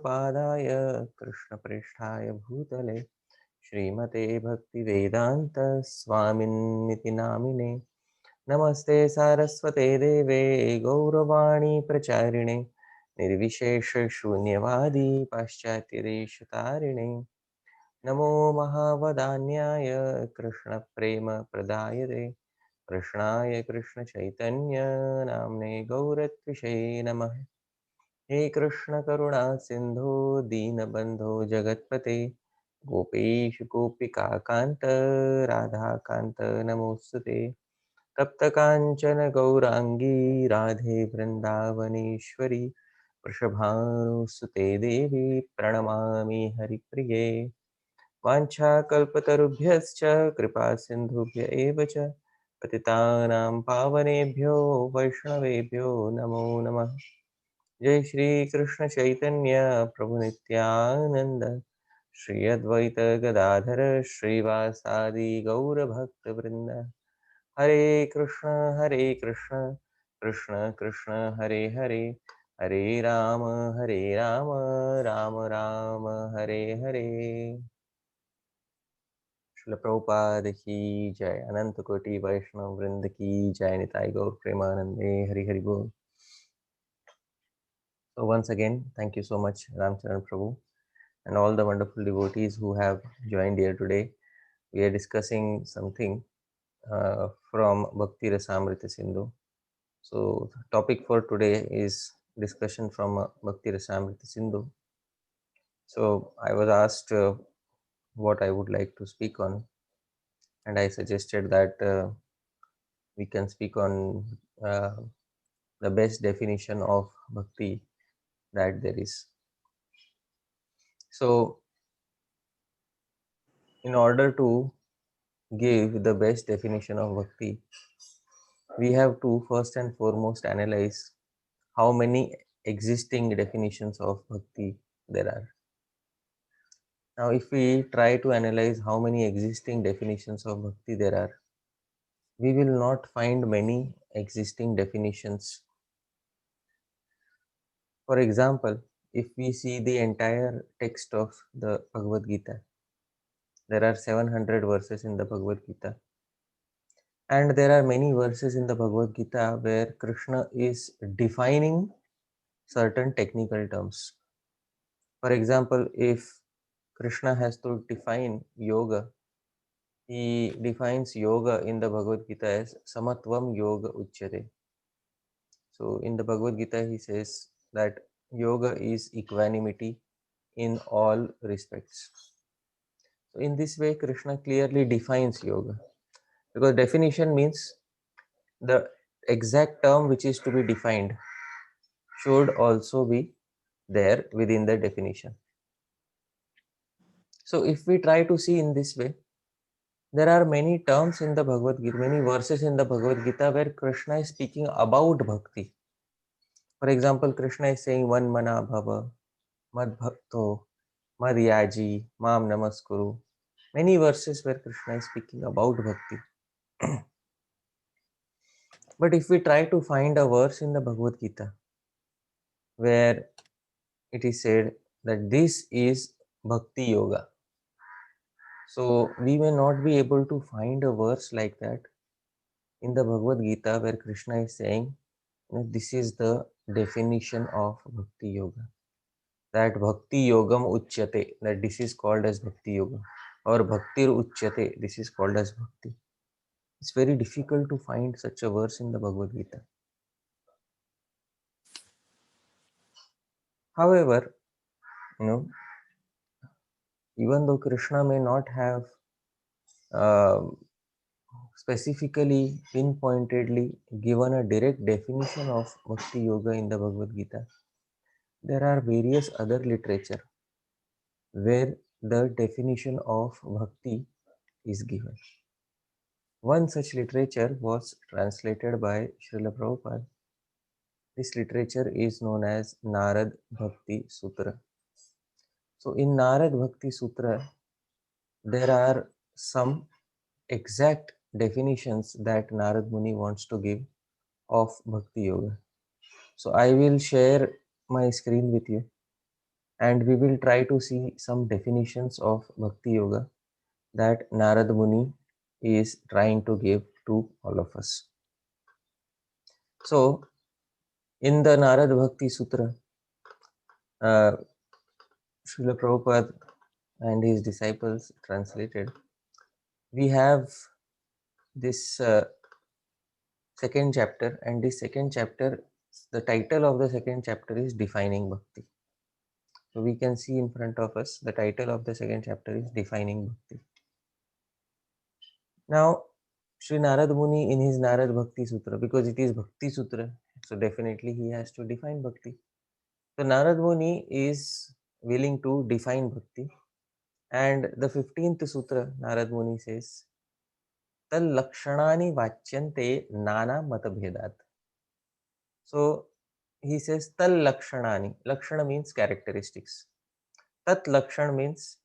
पादाय कृष्णप्रेष्ठाय भूतले श्रीमते भक्तिवेदान्त स्वामिन्निति नामिने नमस्ते सारस्वते देवे गौरवाणी प्रचारिणे निर्विशेष शून्यवादी पाश्चात्यदेशतारिणे नमो महावदान्याय कृष्णप्रेमप्रदायते कृष्णाय कृष्णचैतन्य नाम्ने गौरत्विषे नमः। हे कृष्ण करुणा सिंधु दीनबंधो जगत्पते गोपेश गोपिका कांत राधा कांत नमोस्तुते तप्त कांचन गौरांगी राधे वृंदावनेश्वरी वृषभानुसुते देवी प्रणमामि हरिप्रिये वाञ्छाकल्पतरुभ्यश्च कृपा सिन्धुभ्य एव च पतितानां पावनेभ्यो वैष्णवेभ्यो नमो नमः। जय श्री कृष्ण चैतन्य प्रभु नित्यानंद श्री अद्वैत गदाधर श्रीवासादि गौर भक्त वृंद हरे कृष्ण कृष्ण कृष्ण हरे हरे हरे राम राम राम हरे हरे। श्रील प्रभुपाद की जय। अनंत कोटि वैष्णव वृंद की जय। निताई गौर प्रेमानंदे हरि हरि बोल। So once again, thank you so much, Ramachandra Prabhu, and all the wonderful devotees who have joined here today. We are discussing something from Bhakti Rasamrita Sindhu. So the topic for today is discussion from Bhakti Rasamrita Sindhu. So I was asked what I would like to speak on, and I suggested that we can speak on uh, the best definition of bhakti that there is. So in order to give the best definition of bhakti, we have to first and foremost analyze how many existing definitions of bhakti there are. Now, if we try to analyze how many existing definitions of bhakti there are, we will not find many existing definitions. For example, if we see the entire text of the Bhagavad Gita, there are 700 verses in the Bhagavad Gita. And there are many verses in the Bhagavad Gita where Krishna is defining certain technical terms. For example, if Krishna has to define yoga, he defines yoga in the Bhagavad Gita as Samatvam Yoga Uchyate. So in the Bhagavad Gita, he says that yoga is equanimity in all respects. So in this way, Krishna clearly defines yoga, because definition means the exact term which is to be defined should also be there within the definition. So if we try to see in this way, there are many terms in the Bhagavad Gita, many verses in the Bhagavad Gita where Krishna is speaking about bhakti. For example, Krishna is saying one mana bhava, mad bhakto, mad yaji, mam namaskuru. Many verses where Krishna is speaking about bhakti. But if we try to find a verse in the Bhagavad Gita where it is said that this is bhakti yoga, so we may not be able to find a verse like that in the Bhagavad Gita where Krishna is saying, this is the definition of bhakti yoga. That bhakti yogam uchyate, that this is called as bhakti yoga, or bhaktir uchyate, this is called as bhakti. It's very difficult to find such a verse in the Bhagavad Gita. However, you know, even though Krishna may not have uh, specifically, pinpointedly given a direct definition of bhakti yoga in the Bhagavad Gita, there are various other literature where the definition of bhakti is given. One such literature was translated by Srila Prabhupada. This literature is known as Narad Bhakti Sutra. So in Narad Bhakti Sutra, there are some exact definitions that Narad Muni wants to give of Bhakti Yoga. So I will share my screen with you, and we will try to see some definitions of Bhakti Yoga that Narad Muni is trying to give to all of us. So, in the Narad Bhakti Sutra, Srila Prabhupada and his disciples translated, we have this second chapter, and this second chapter, the title of the second chapter is Defining Bhakti. So we can see in front of us, the title of the second chapter is Defining Bhakti. Now, Sri Narad Muni in his Narad Bhakti Sutra, because it is Bhakti Sutra, so definitely he has to define Bhakti. So Narad Muni is willing to define Bhakti, and the 15th Sutra, Narad Muni says, Tal Lakshanani Vachyante Nana Matabhedat. So he says Tal Lakshanani. Lakshana means characteristics. Tat Lakshan means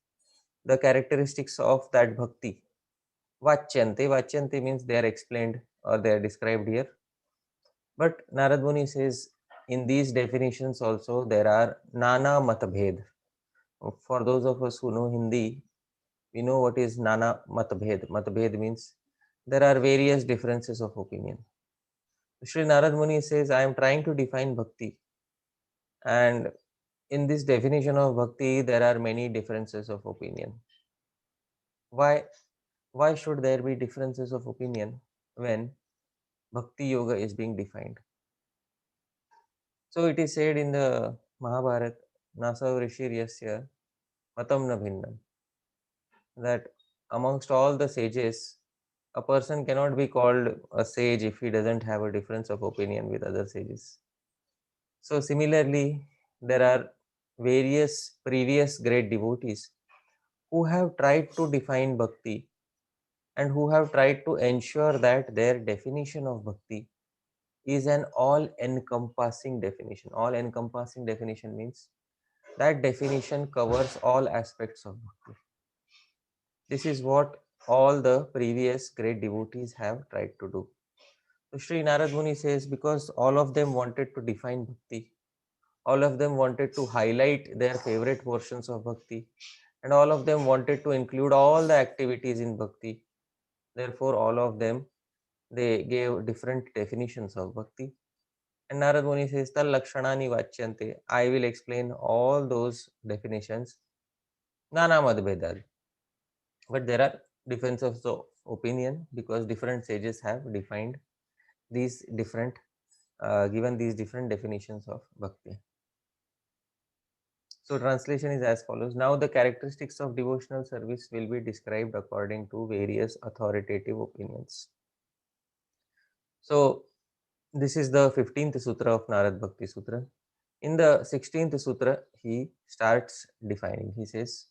the characteristics of that Bhakti. Vachyante. Vachyante means they are explained or they are described here. But Narad Muni says in these definitions also there are Nana Matabhed. For those of us who know Hindi, we know what is Nana Matabhed. Matabhed means there are various differences of opinion. Sri Narad Muni says, I am trying to define Bhakti. And in this definition of Bhakti, there are many differences of opinion. Why should there be differences of opinion when Bhakti Yoga is being defined? So it is said in the Mahabharata, Nasa Rishiryasya Matam na Bhinnam, that amongst all the sages, a person cannot be called a sage if he doesn't have a difference of opinion with other sages. So similarly, there are various previous great devotees who have tried to define Bhakti and who have tried to ensure that their definition of Bhakti is an all-encompassing definition. All-encompassing definition means that definition covers all aspects of Bhakti. This is what all the previous great devotees have tried to do. So Sri Narad Muni says, because all of them wanted to define Bhakti, all of them wanted to highlight their favorite portions of Bhakti, and all of them wanted to include all the activities in Bhakti. Therefore, all of them, they gave different definitions of Bhakti. And Narad Muni says, Tal Lakshanani Vachyante. I will explain all those definitions. Nana Madbedad. But there are differences of opinion because different sages have defined these different, given these different definitions of Bhakti. So translation is as follows. Now the characteristics of devotional service will be described according to various authoritative opinions. So this is the 15th Sutra of Narad Bhakti Sutra. In the 16th Sutra, he starts defining. He says,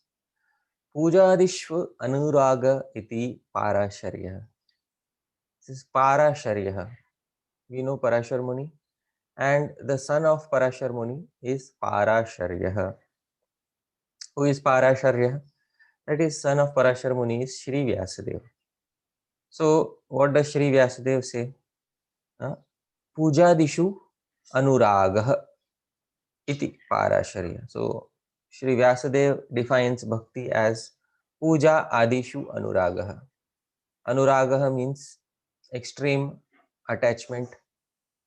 Pujadishva Anuraga iti Parasharya. This is Parasharya. We know Parashar Muni, and the son of Parashar Muni is Parasharya. Who is Parasharya? That is son of Parashar Muni is Shri Vyasadeva. So what does Shri Vyasadeva say? Pujadishu Anuragah iti Parasharya. So Shri Vyasadeva defines bhakti as Puja Adishu Anuragah. Anuragah means extreme attachment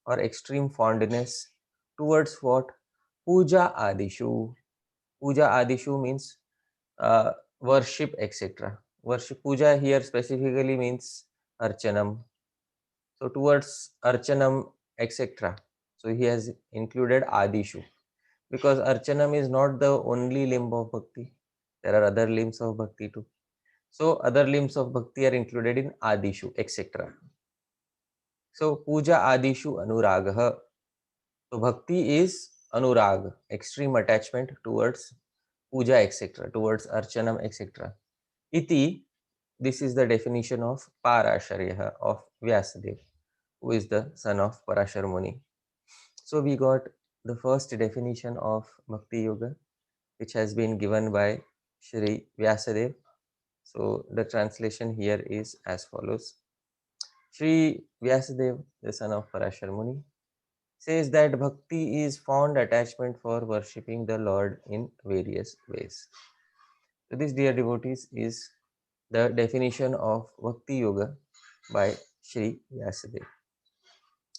or extreme fondness towards what? Puja Adishu. Puja Adishu means worship, etc. Worship. Puja here specifically means Archanam. So towards Archanam, etc. So he has included Adishu. Because Archanam is not the only limb of Bhakti. There are other limbs of Bhakti too. So other limbs of Bhakti are included in Adishu, etc. So Puja Adishu Anuragah. So Bhakti is Anurag, extreme attachment towards Puja, etc., towards Archanam, etc. Iti, this is the definition of Parasharya, of Vyasadeva, who is the son of Parashar Muni. So we got the first definition of Bhakti Yoga, which has been given by Shri Vyasadeva. So the translation here is as follows. Shri Vyasadeva, the son of Parashar Muni, says that bhakti is fond attachment for worshipping the Lord in various ways. So this, dear devotees, is the definition of Bhakti Yoga by Sri Vyasadeva.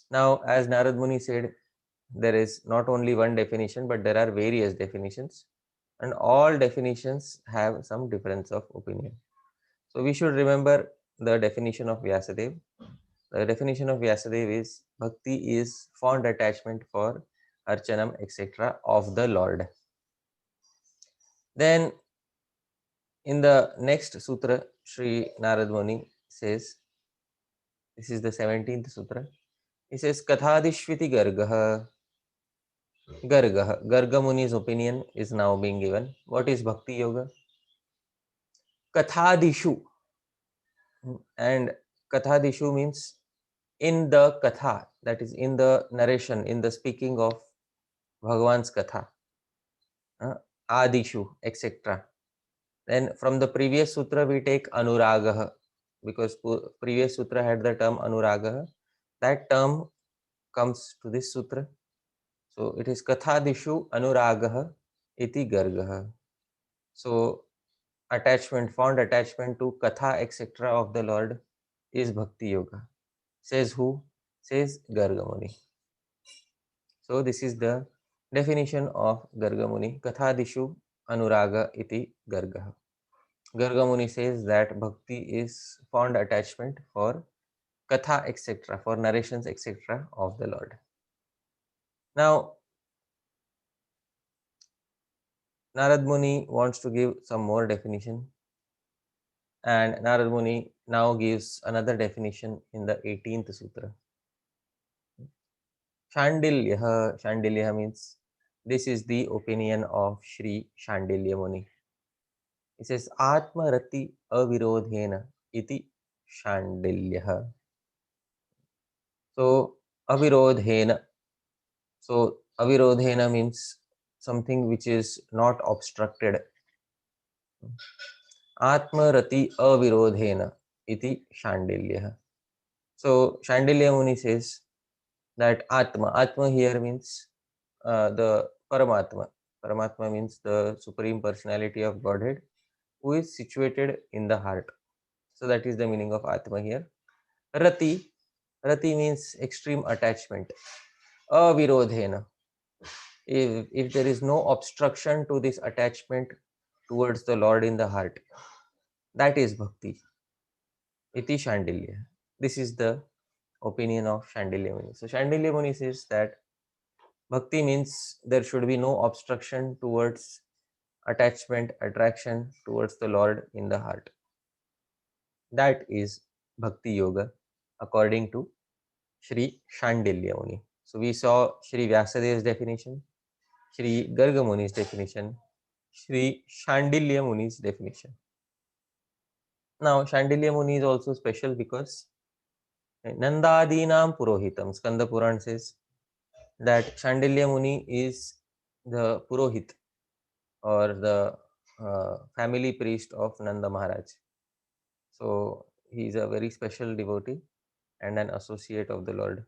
Now, as Narad Muni said, there is not only one definition, but there are various definitions, and all definitions have some difference of opinion. So we should remember the definition of Vyasadeva. The definition of Vyasadeva is Bhakti is fond attachment for Archanam, etc. of the Lord. Then in the next sutra, Sri Narad Muni says, this is the 17th sutra. He says, Kathadishviti Gargaha. Garga Muni's opinion is now being given. What is Bhakti Yoga? Kathadishu. And Kathadishu means in the Katha, that is in the narration, in the speaking of Bhagavan's Katha. Adishu, etc. Then from the previous sutra we take Anuragaha, because previous sutra had the term Anuragaha. That term comes to this sutra. So it is Kathadishu Anuragaha iti Gargaha. So attachment, fond attachment to Katha, etc. of the Lord is Bhakti Yoga. Says who? Says Garga Muni. So this is the definition of Garga Muni. Kathadishu Anuraga iti Gargaha. Garga Muni says that Bhakti is fond attachment for Katha, etc., for narrations, etc. of the Lord. Now, Narad Muni wants to give some more definition, and Narad Muni now gives another definition in the 18th sutra. Shandilya means this is the opinion of Sri Shandilya Muni. He says Atma Rati Avirodhena iti Shandilya. So Avirodhena. So Avirodhena means something which is not obstructed. Atma Rati Avirodhena iti Shandilya. So Shandilya Muni says that Atma here means the Paramatma. Paramatma means the Supreme Personality of Godhead, who is situated in the heart. So that is the meaning of Atma here. Rati means extreme attachment. Avirodhena. If there is no obstruction to this attachment towards the Lord in the heart, that is Bhakti. Iti Shandilya. This is the opinion of Shandilya Muni. So Shandilya Muni says that Bhakti means there should be no obstruction towards attachment, attraction towards the Lord in the heart. That is Bhakti Yoga according to Sri Shandilya Muni. So we saw Sri Vyasadeva's definition, Sri Garga Muni's definition, Sri Shandilya Muni's definition. Now Shandilya Muni is also special because Nandadinam Purohitam. Skanda Puran says that Shandilya Muni is the Purohit or the family priest of Nanda Maharaj. So he is a very special devotee and an associate of the Lord.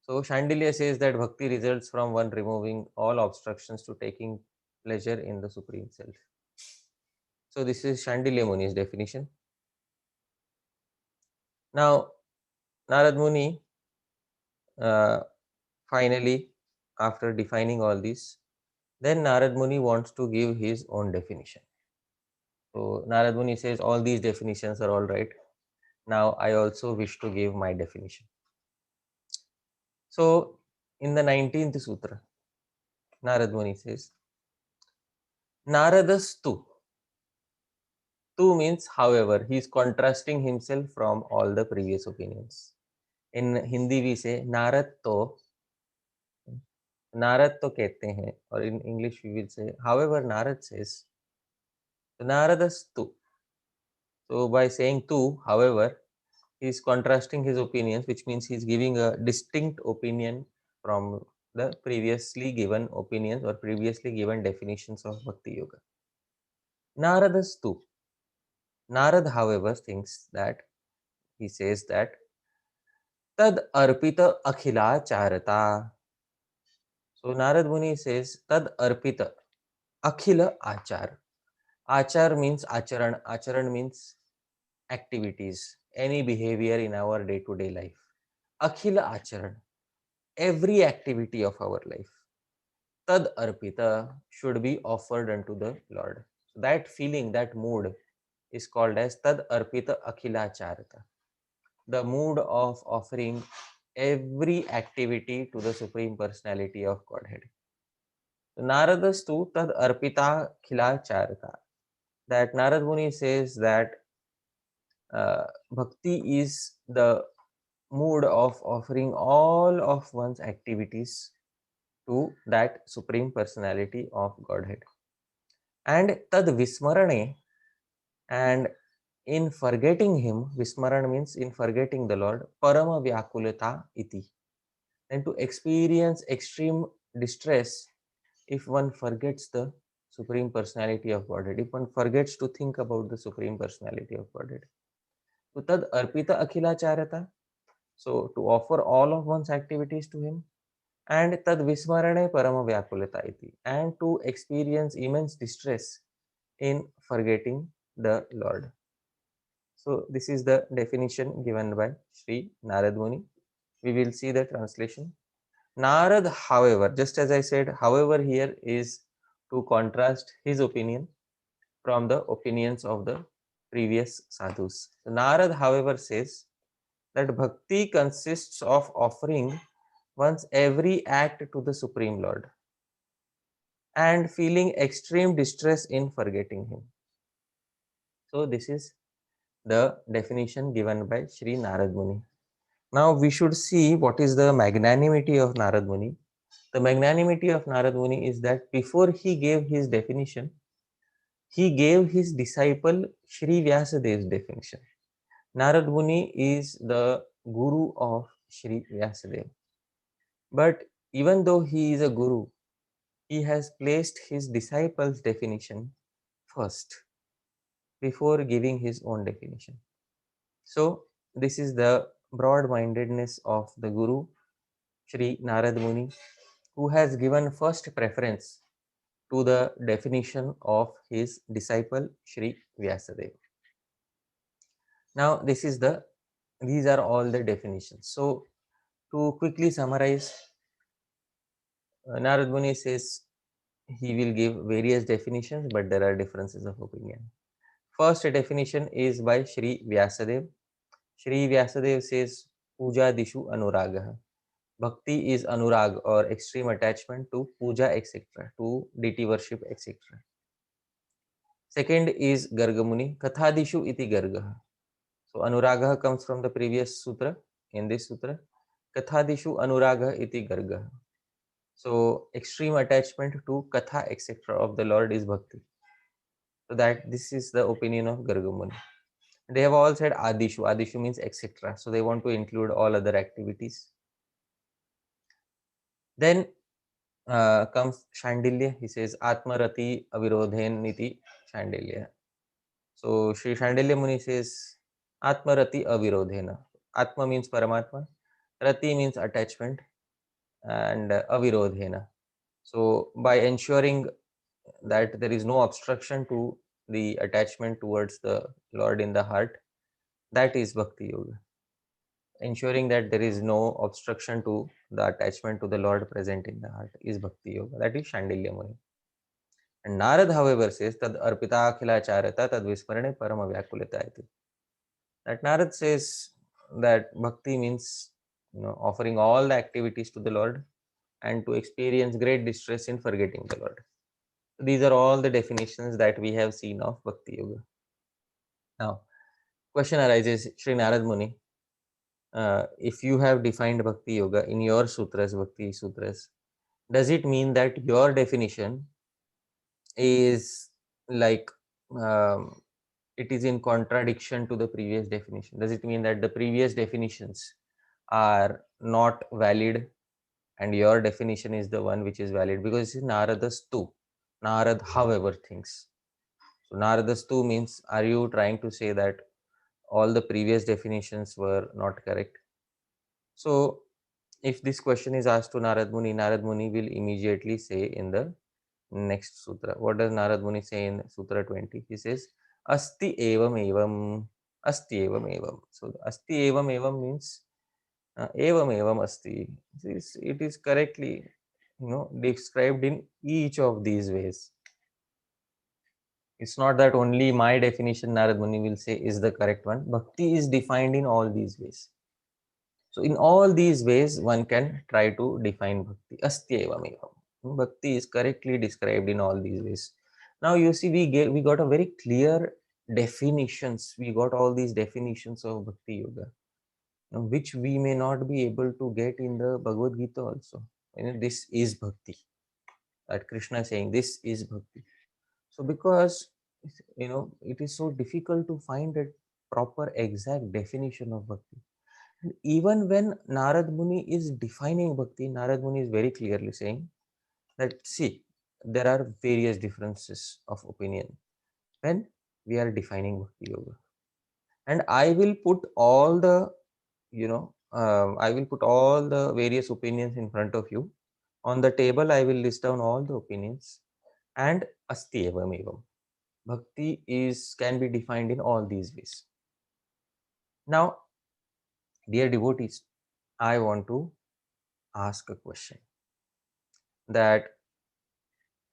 So Shandilya says that bhakti results from one removing all obstructions to taking pleasure in the Supreme Self. So this is Shandilya Muni's definition. Now Narad Muni finally, after defining all this, then Narad Muni wants to give his own definition. So Narad Muni says all these definitions are all right. Now I also wish to give my definition. So in the 19th sutra, Narad Muni says, Naradastu. Tu means however, he is contrasting himself from all the previous opinions. In Hindi we say Narad to कहते हैं, or in English we will say, however, Narad says, Naradastu. So by saying tu, however, he is contrasting his opinions, which means he is giving a distinct opinion from the previously given opinions or previously given definitions of Bhakti Yoga. Naradastu. Narad, however, thinks that, he says that tad arpita akhila charata. So Narad Muni says tad arpita akhila achar. Achar means acharan. Acharan means activities, any behavior in our day-to-day life. Akhila acharan, every activity of our life. Tad arpita should be offered unto the Lord. So that feeling, that mood is called as tad arpita akhila charata. The mood of offering every activity to the Supreme Personality of Godhead. So Naradastu tad arpita khila charata. That Narad Muni says that bhakti is the mood of offering all of one's activities to that Supreme Personality of Godhead. And tad vismarane, and in forgetting him, vismaran means in forgetting the Lord, parama vyakulata iti. And to experience extreme distress if one forgets the Supreme Personality of Godhead, if one forgets to think about the Supreme Personality of Godhead. So tad arpita akhila charata. So to offer all of one's activities to him, and tad vismarane parama vyakulata iti, and to experience immense distress in forgetting the Lord. So this is the definition given by Sri Narad Muni. We will see the translation. Narad, however, just as I said, however here is to contrast his opinion from the opinions of the previous sadhus. So Narad, however, says that bhakti consists of offering one's every act to the Supreme Lord and feeling extreme distress in forgetting him. So this is the definition given by Sri Narad Muni. Now we should see what is the magnanimity of Narad Muni. The magnanimity of Narad Muni is that before he gave his definition, he gave his disciple Sri Vyasadev's definition. Narad Muni is the guru of Sri Vyasadev. But even though he is a guru, he has placed his disciple's definition first before giving his own definition. So this is the broad-mindedness of the guru, Sri Narad Muni, who has given first preference to the definition of his disciple Sri Vyasadeva. Now these are all the definitions. So to quickly summarize, Narad Muni says he will give various definitions, but there are differences of opinion. First definition is by Sri Vyasadeva. Sri Vyasadeva says Puja Dishu Anuragah. Bhakti is anurag or extreme attachment to puja, etc., to deity worship, etc. Second is Gargamuni, Kathadishu iti Gargaha. So Anuragah comes from the previous sutra. In this sutra, Kathadishu Anuragah iti Gargaha. So extreme attachment to Katha, etc. of the Lord is Bhakti. So that this is the opinion of Gargamuni. They have all said Adishu. Adishu means etc. So they want to include all other activities. Then comes Shandilya. He says Atmarati Avirodhen Niti Shandilya. So Sri Shandilya Muni says Atmarati Avirodhena. Atma means Paramatma. Rati means attachment, and Avirodhena. So by ensuring that there is no obstruction to the attachment towards the Lord in the heart, that is Bhakti Yoga. Ensuring that there is no obstruction to the attachment to the Lord present in the heart is Bhakti Yoga. That is Shandilya Muni. And Narad, however, says Tad Arpita Akhila Charata Tad Vismarane Parama Vyakulita iti. That Narad says that Bhakti means offering all the activities to the Lord and to experience great distress in forgetting the Lord. So these are all the definitions that we have seen of Bhakti Yoga. Now, question arises, Sri Narad Muni, if you have defined Bhakti Yoga in your sutras, Bhakti sutras, does it mean that your definition is like it is in contradiction to the previous definition? Does it mean that the previous definitions are not valid and your definition is the one which is valid? Because this is Naradastu. Narad, however, thinks. So Naradastu means, are you trying to say that all the previous definitions were not correct? So if this question is asked to Narad Muni will immediately say in the next sutra. What does Narad Muni say in Sutra 20? He says, Asti evam evam, Asti evam evam. So Asti evam evam means evam evam asti. It is correctly, described in each of these ways. It's not that only my definition Narad Muni will say is the correct one. Bhakti is defined in all these ways. So in all these ways, one can try to define bhakti. Asti evam evam. Bhakti is correctly described in all these ways. Now you see, we got a very clear definitions. We got all these definitions of bhakti yoga, which we may not be able to get in the Bhagavad Gita also. This is bhakti. That Krishna is saying this is bhakti. So because it is so difficult to find a proper exact definition of bhakti. Even when Narad Muni is defining bhakti, Narad Muni is very clearly saying that, see, there are various differences of opinion when we are defining bhakti yoga. And I will put all the, I will put all the various opinions in front of you. On the table, I will list down all the opinions. And asti evam evam. Bhakti can be defined in all these ways. Now, dear devotees, I want to ask a question, that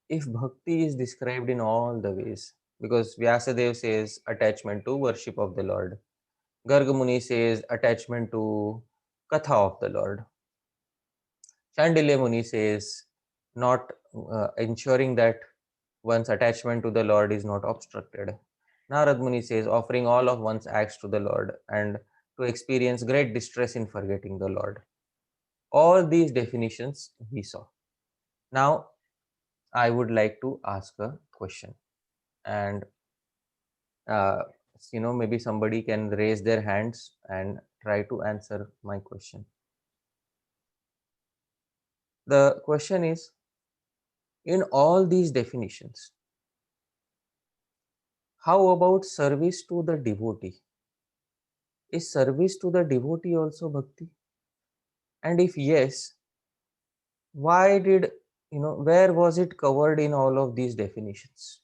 if bhakti is described in all the ways, because Vyasadeva says attachment to worship of the Lord, Garga Muni says attachment to katha of the Lord, Chandilya Muni says not ensuring that one's attachment to the Lord is not obstructed. Narad Muni says offering all of one's acts to the Lord and to experience great distress in forgetting the Lord. All these definitions we saw. Now, I would like to ask a question, and uh, maybe somebody can raise their hands and try to answer my question. The question is, in all these definitions, how about service to the devotee? Is service to the devotee also bhakti? And if yes, why did, where was it covered in all of these definitions?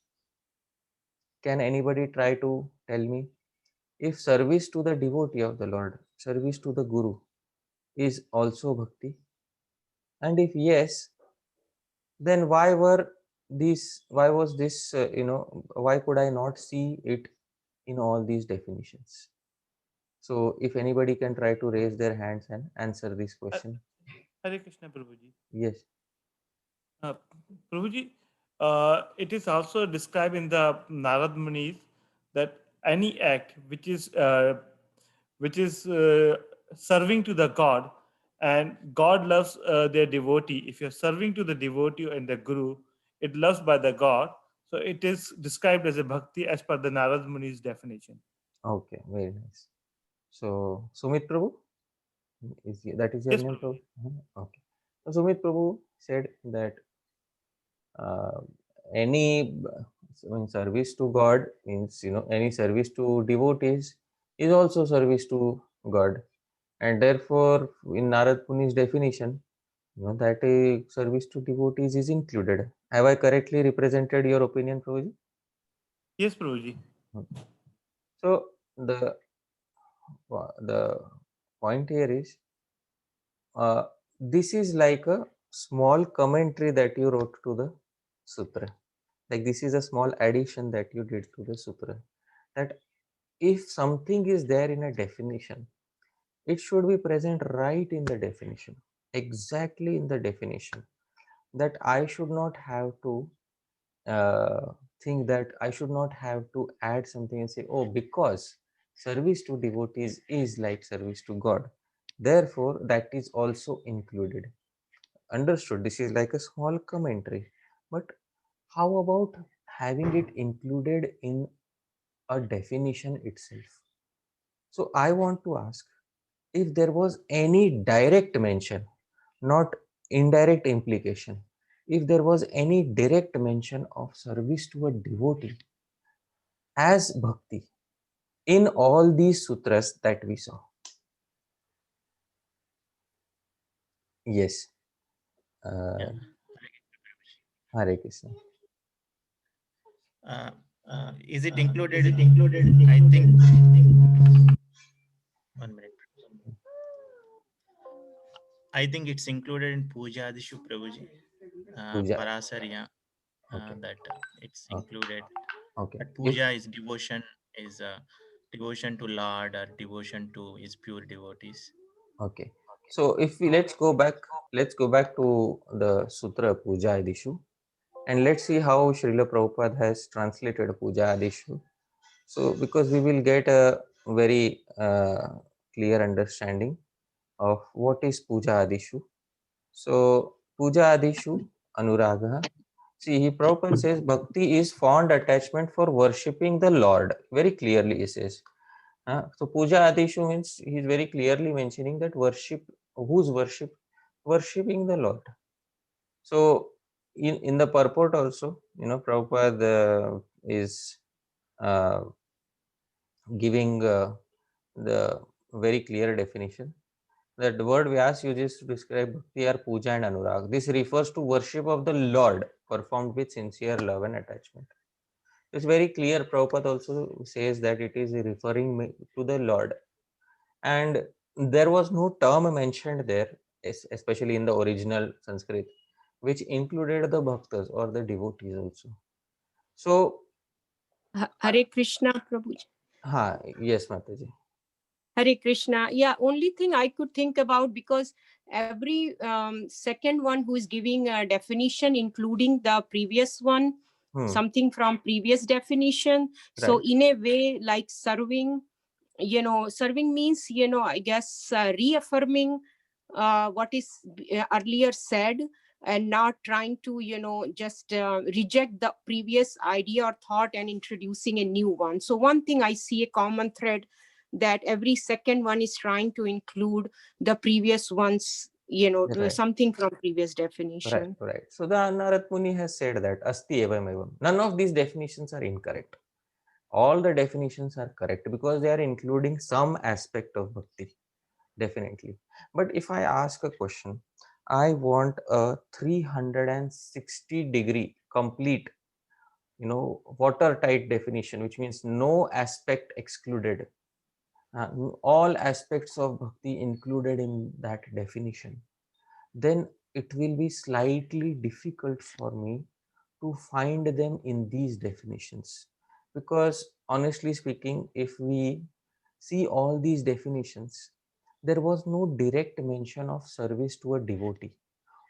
Can anybody try to tell me? If service to the devotee of the Lord, service to the Guru is also bhakti, and if yes, then why was this, why could I not see it in all these definitions? So if anybody can try to raise their hands and answer this Uh, question. Hare Krishna, Prabhuji. Yes. Uh, Prabhuji, it is also described in the Narad Munis that any act which is serving to the God, and God loves their devotee. If you're serving to the devotee and the Guru, it loves by the God. So it is described as a bhakti as per the Narad Muni's definition. Okay, very nice. So Sumit Prabhu, that is your Yes, name, Prabhu? Prabhuji. Okay. So Sumit Prabhu said that uh, any service to God means, any service to devotees is also service to God, and therefore in Narad Muni's definition, that a service to devotees is included. Have I correctly represented your opinion, Prabhuji? Yes, Prabhuji. Hmm. So the point here is, uh, this is like a small commentary that you wrote to the sutra. Like, this is a small addition that you did to the sutra. That if something is there in a definition, it should be present right in the definition, exactly in the definition. That I should not have to uh, think that I should not have to add something and say, oh, because service to devotees is like service to God, therefore that is also included. Understood? This is like a small commentary. But how about having it included in a definition itself? So I want to ask, if there was any direct mention, not indirect implication, if there was any direct mention of service to a devotee as bhakti in all these sutras that we saw, Yes. Yeah. Hare Krishna. Uh, is it included? I think 1 minute. I think it's included in Puja Adishu Prabhuji. Puja. Parasarya, Okay. that it's Okay. included. Okay. But If puja is devotion to Lord or devotion to his pure devotees. okay. So if we let's go back to the Sutra Puja Adishu, and let's see how Srila Prabhupada has translated Puja Adishu. So because we will get a very clear understanding of what is Puja Adishu. So Puja Adishu Anuraga. See, he Prabhupada says bhakti is fond attachment for worshipping the Lord. Very clearly he says. So Puja Adishu means he is very clearly mentioning that worship, whose worship? Worshipping the Lord. So in the purport also, Prabhupada is uh, giving the very clear definition that the word Vyas uses to describe bhakti are puja and anurag. This refers to worship of the Lord performed with sincere love and attachment. It's very clear. Prabhupada also says that it is referring to the Lord, and there was no term mentioned there, especially in the original Sanskrit, which included the bhaktas or the devotees also. So, Hare Krishna, Prabhu. yes, Mataji. Hare Krishna. Yeah, only thing I could think about, because every second one who is giving a definition, including the previous one, something from previous definition. So Right. in a way, like serving, serving means, I guess reaffirming what is earlier said, and not trying to, just reject the previous idea or thought and introducing a new one. So one thing I see a common thread, that every second one is trying to include the previous ones, Right. something from previous definition. Right. So the Narat Muni has said that asti evam evam. None of these definitions are incorrect. All the definitions are correct because they are including some aspect of bhakti, definitely. But if I ask a question, I want a 360-degree complete, watertight definition, which means no aspect excluded. All aspects of bhakti included in that definition, then it will be slightly difficult for me to find them in these definitions. Because honestly speaking, if we see all these definitions, there was no direct mention of service to a devotee.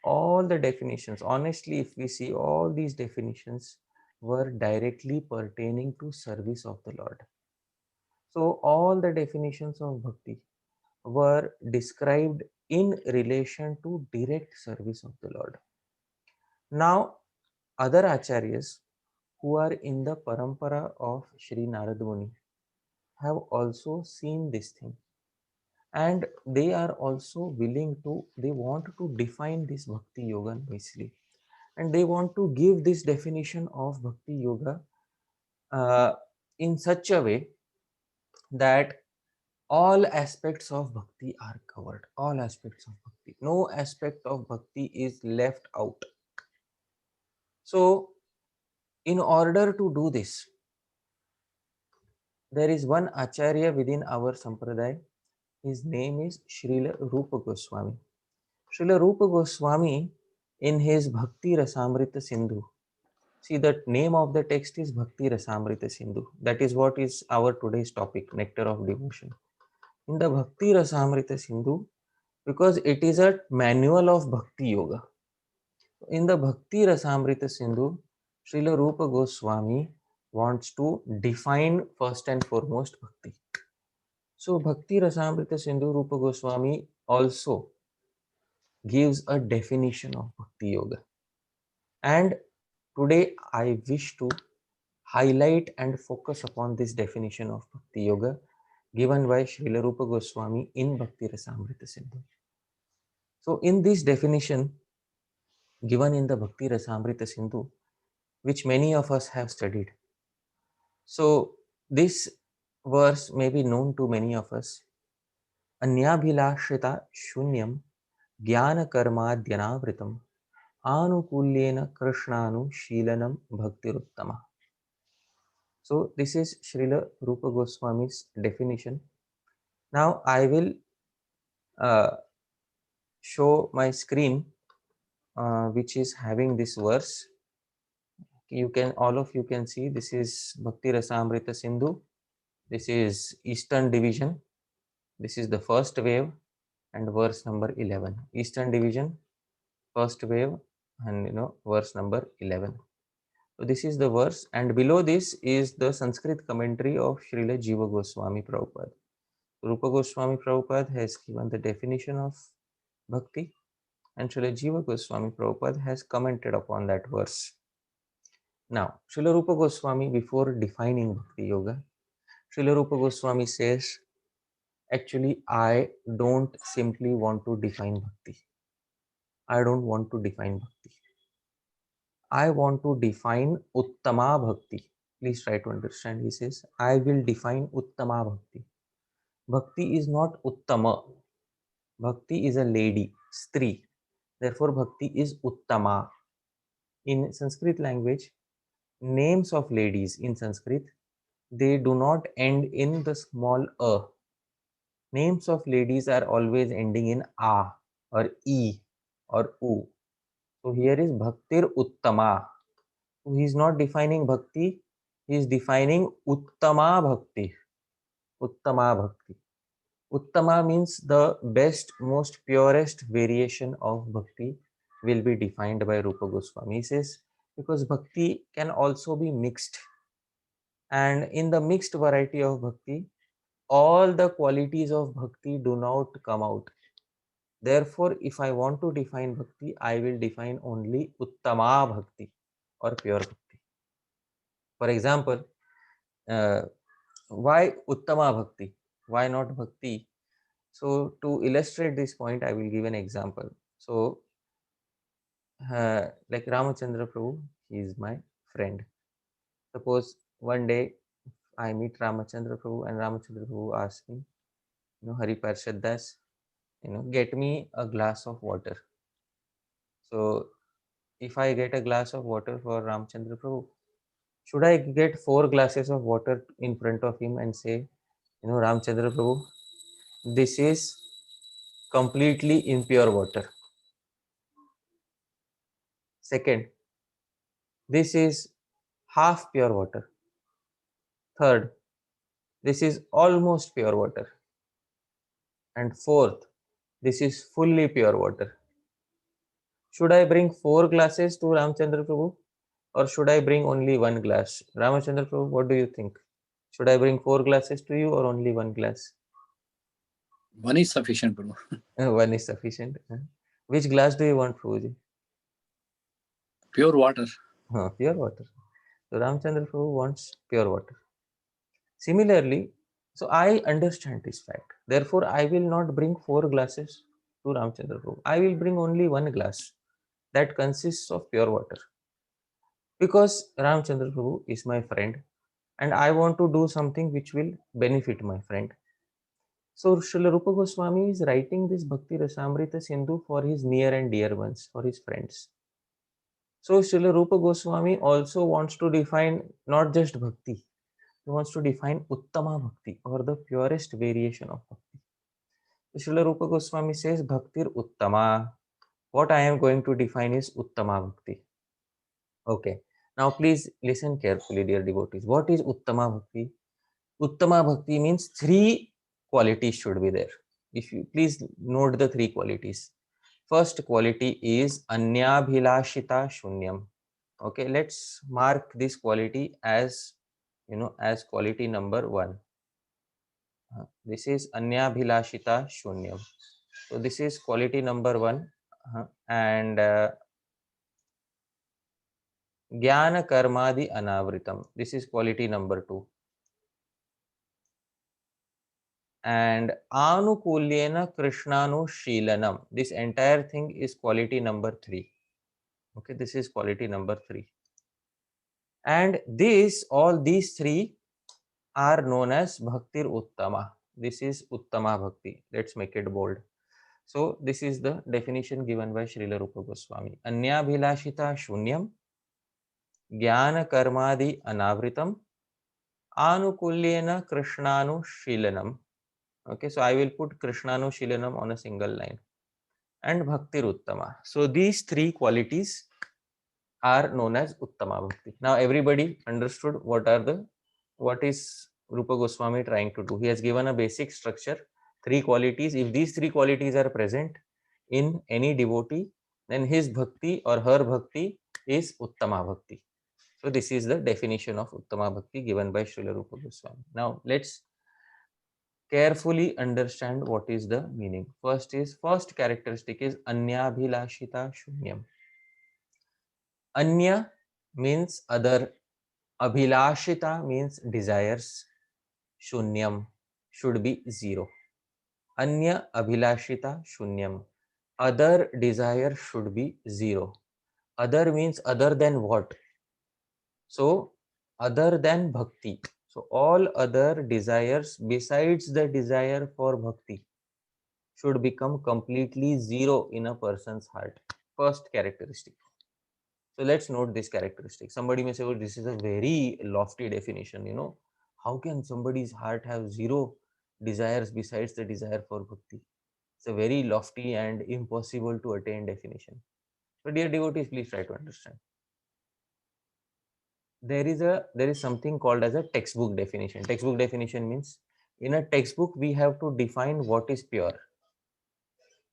All the definitions, honestly, if we see all these definitions, were directly pertaining to service of the Lord. So all the definitions of bhakti were described in relation to direct service of the Lord. Now, other acharyas who are in the parampara of Sri Narad Muni have also seen this thing, and they are also they want to define this bhakti yoga nicely, and they want to give this definition of bhakti yoga uh, in such a way that all aspects of bhakti are covered. All aspects of bhakti, no aspect of bhakti is left out. So in order to do this, there is one acharya within our sampradaya. His name is Srila Rupa Goswami. Srila Rupa Goswami, in his Bhakti Rasamrita Sindhu, see, the name of the text is Bhakti Rasamrita Sindhu. That is what is our today's topic, nectar of devotion. In the Bhakti Rasamrita Sindhu, because it is a manual of Bhakti Yoga. In the Bhakti Rasamrita Sindhu, Srila Rupa Goswami wants to define first and foremost Bhakti. So Bhakti Rasamrita Sindhu, Rupa Goswami also gives a definition of Bhakti Yoga. And today I wish to highlight and focus upon this definition of Bhakti Yoga given by Srila Rupa Goswami in Bhakti Rasamrita Sindhu. So in this definition given in the Bhakti Rasamrita Sindhu, which many of us have studied. So this verse may be known to many of us. Anyabhilashrita shunyam Jnana karmadhyanavritam anukulyena krishnanu shilanam bhaktiruttama. So this is Srila Rupa Goswami's definition. Now I will show my screen which is having this verse. You can, all of you can see, this is Bhakti Rasamrita Sindhu. This is Eastern Division. This is the first wave and verse number 11. Eastern Division, first wave, and verse number 11. So this is the verse, and below this is the Sanskrit commentary of Srila Jiva Goswami Prabhupada. Rupa Goswami Prabhupada has given the definition of bhakti, and Srila Jiva Goswami Prabhupada has commented upon that verse. Now, Srila Rupa Goswami, before defining Bhakti Yoga, Srila Rupa Goswami says, actually, I don't simply want to define Bhakti. I don't want to define Bhakti. I want to define Uttama Bhakti. Please try to understand. He says, I will define Uttama Bhakti. Bhakti is not Uttama. Bhakti is a lady, Stri. Therefore, Bhakti is Uttama. In Sanskrit language, names of ladies in Sanskrit, they do not end in the small a. Names of ladies are always ending in a or e or u. So here is Bhaktir Uttama. So he is not defining Bhakti, he is defining Uttama Bhakti. Uttama Bhakti. Uttama means the best, most purest variation of Bhakti will be defined by Rupa Goswami. He says, because Bhakti can also be mixed. And in the mixed variety of Bhakti, all the qualities of Bhakti do not come out. Therefore, if I want to define Bhakti, I will define only Uttama Bhakti or pure Bhakti. For example, why Uttama Bhakti? Why not Bhakti? So to illustrate this point, I will give an example. So like Ramachandra Prabhu, he is my friend. Suppose one day I meet Ramachandra Prabhu and Ramachandra Prabhu asks me, Hari Parshad Das, get me a glass of water. So if I get a glass of water for Ramachandra Prabhu, should I get 4 glasses of water in front of him and say, Ramachandra Prabhu, this is completely impure water. Second, this is half pure water. Third, this is almost pure water. And fourth, this is fully pure water. Should I bring 4 glasses to Ramachandra Prabhu or should I bring only 1 glass? Ramachandra Prabhu, what do you think? Should I bring 4 glasses to you or only 1 glass? One is sufficient, Prabhu. 1 is sufficient. Which glass do you want, Prabhuji? Pure water. Pure water. So Ramachandra Prabhu wants pure water. Similarly, so I understand this fact. Therefore, I will not bring 4 glasses to Ramachandra Prabhu. I will bring only 1 glass that consists of pure water. Because Ramachandra Prabhu is my friend and I want to do something which will benefit my friend. So Srila Rupa Goswami is writing this Bhakti Rasamrita Sindhu for his near and dear ones, for his friends. So Srila Rupa Goswami also wants to define not just Bhakti, he wants to define Uttama Bhakti or the purest variation of Bhakti. So Srila Rupa Goswami says Bhaktir Uttama. What I am going to define is Uttama Bhakti. Okay. Now please listen carefully, dear devotees. What is Uttama Bhakti? Uttama Bhakti means 3 qualities should be there. If you please note the 3 qualities. First quality is Anyabhilashita Shunyam. Okay, let's mark this quality as as quality number 1. This is Anyabhilashita Shunyam. So this is quality number 1. And Jnana Karmadi Anavritam. This is quality number 2. And Anukulyena Krishnanu Shilanam. This entire thing is quality number 3. Okay, this is quality number 3. And all these 3 are known as Bhaktir Uttama. This is Uttama Bhakti. Let's make it bold. So this is the definition given by Srila Rupa Goswami. Anyabhilashita shunyam jnana karmadi anavritam anukulyena krishnanu shilanam. Okay, so I will put krishnanu shilanam on a single line. And bhakti uttama. So these three qualities are known as uttama bhakti. Now everybody understood what is Rupa Goswami trying to do. He has given a basic structure, three qualities. If these three qualities are present in any devotee, then his bhakti or her bhakti is uttama bhakti. So this is the definition of uttama bhakti given by Srila Rupa Goswami. Now let's carefully understand what is the meaning. First characteristic is anyabhilashita shunyam. Anya means other, abhilashita means desires, shunyam should be zero. Anya abhilashita shunyam. Other desire should be zero. Other means other than what? So other than bhakti. So all other desires besides the desire for bhakti should become completely zero in a person's heart. First characteristic. So let's note this characteristic. Somebody may say, well, this is a very lofty definition, How can somebody's heart have zero desires besides the desire for bhakti? It's a very lofty and impossible to attain definition. So dear devotees, please try to understand. There is something called as a textbook definition. Textbook definition means in a textbook we have to define what is pure.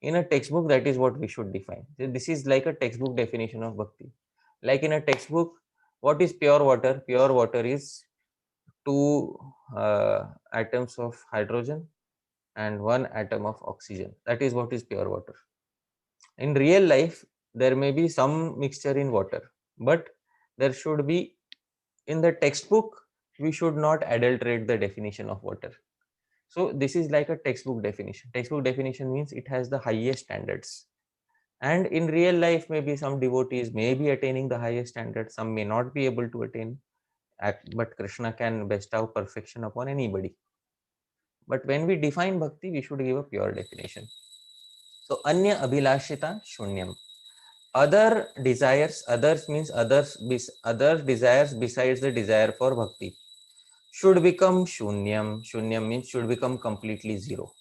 In a textbook, that is what we should define. So this is like a textbook definition of bhakti. Like in a textbook, what is pure water? Pure water is two atoms of hydrogen and one atom of oxygen. That is what is pure water. In real life, there may be some mixture in water, but there should be, in the textbook, we should not adulterate the definition of water. So this is like a textbook definition. Textbook definition means it has the highest standards. And in real life, maybe some devotees may be attaining the highest standards, some may not be able to attain, but Krishna can bestow perfection upon anybody. But when we define bhakti, we should give a pure definition. So anya abhilashita shunyam. Other desires, others means other desires besides the desire for bhakti should become shunyam. Shunyam means should become completely zero.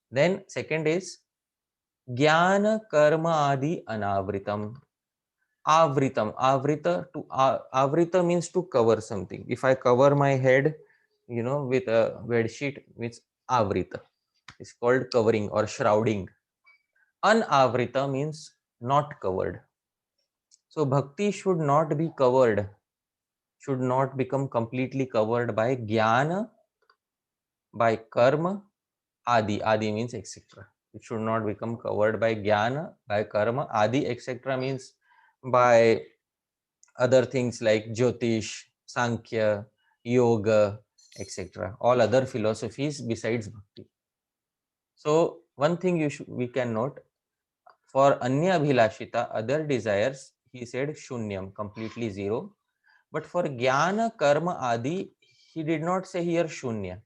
Then second is jnana karma adi anavritam. Avritam. Avrita means to cover something. If I cover my head, with a bed sheet, it's avrita. It's called covering or shrouding. Anavrita means not covered. So bhakti should not be covered, should not become completely covered by jnana, by karma, adi. Adi means etc. It should not become covered by jnana, by karma, adi, etc. means by other things like Jyotish, Sankhya, Yoga, etc. All other philosophies besides bhakti. So one thing we can note, for anya abhilashita, other desires, he said shunyam, completely zero. But for jnana, karma, adi, he did not say here shunya.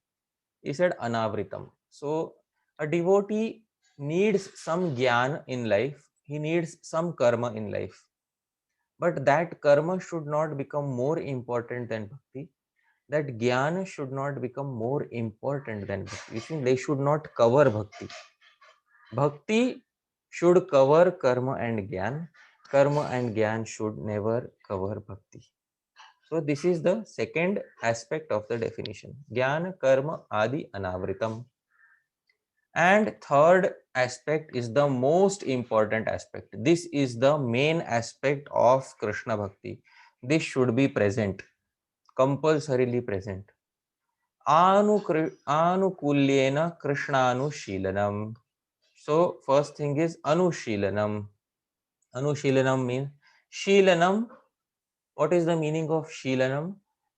He said anavritam. So a devotee needs some jnana in life. He needs some karma in life. But that karma should not become more important than bhakti. That jnana should not become more important than bhakti. You see, they should not cover bhakti. Bhakti should cover karma and jnana. Karma and jnana should never cover bhakti. So this is the second aspect of the definition. Jnana, karma, adi, anavritam. And third aspect is the most important aspect. This is the main aspect of Krishna Bhakti. This should be present, compulsorily present. Anukulyena Krishnanushilanam. So first thing is Anushilanam. Anushilanam means Shilanam. What is the meaning of Shilanam?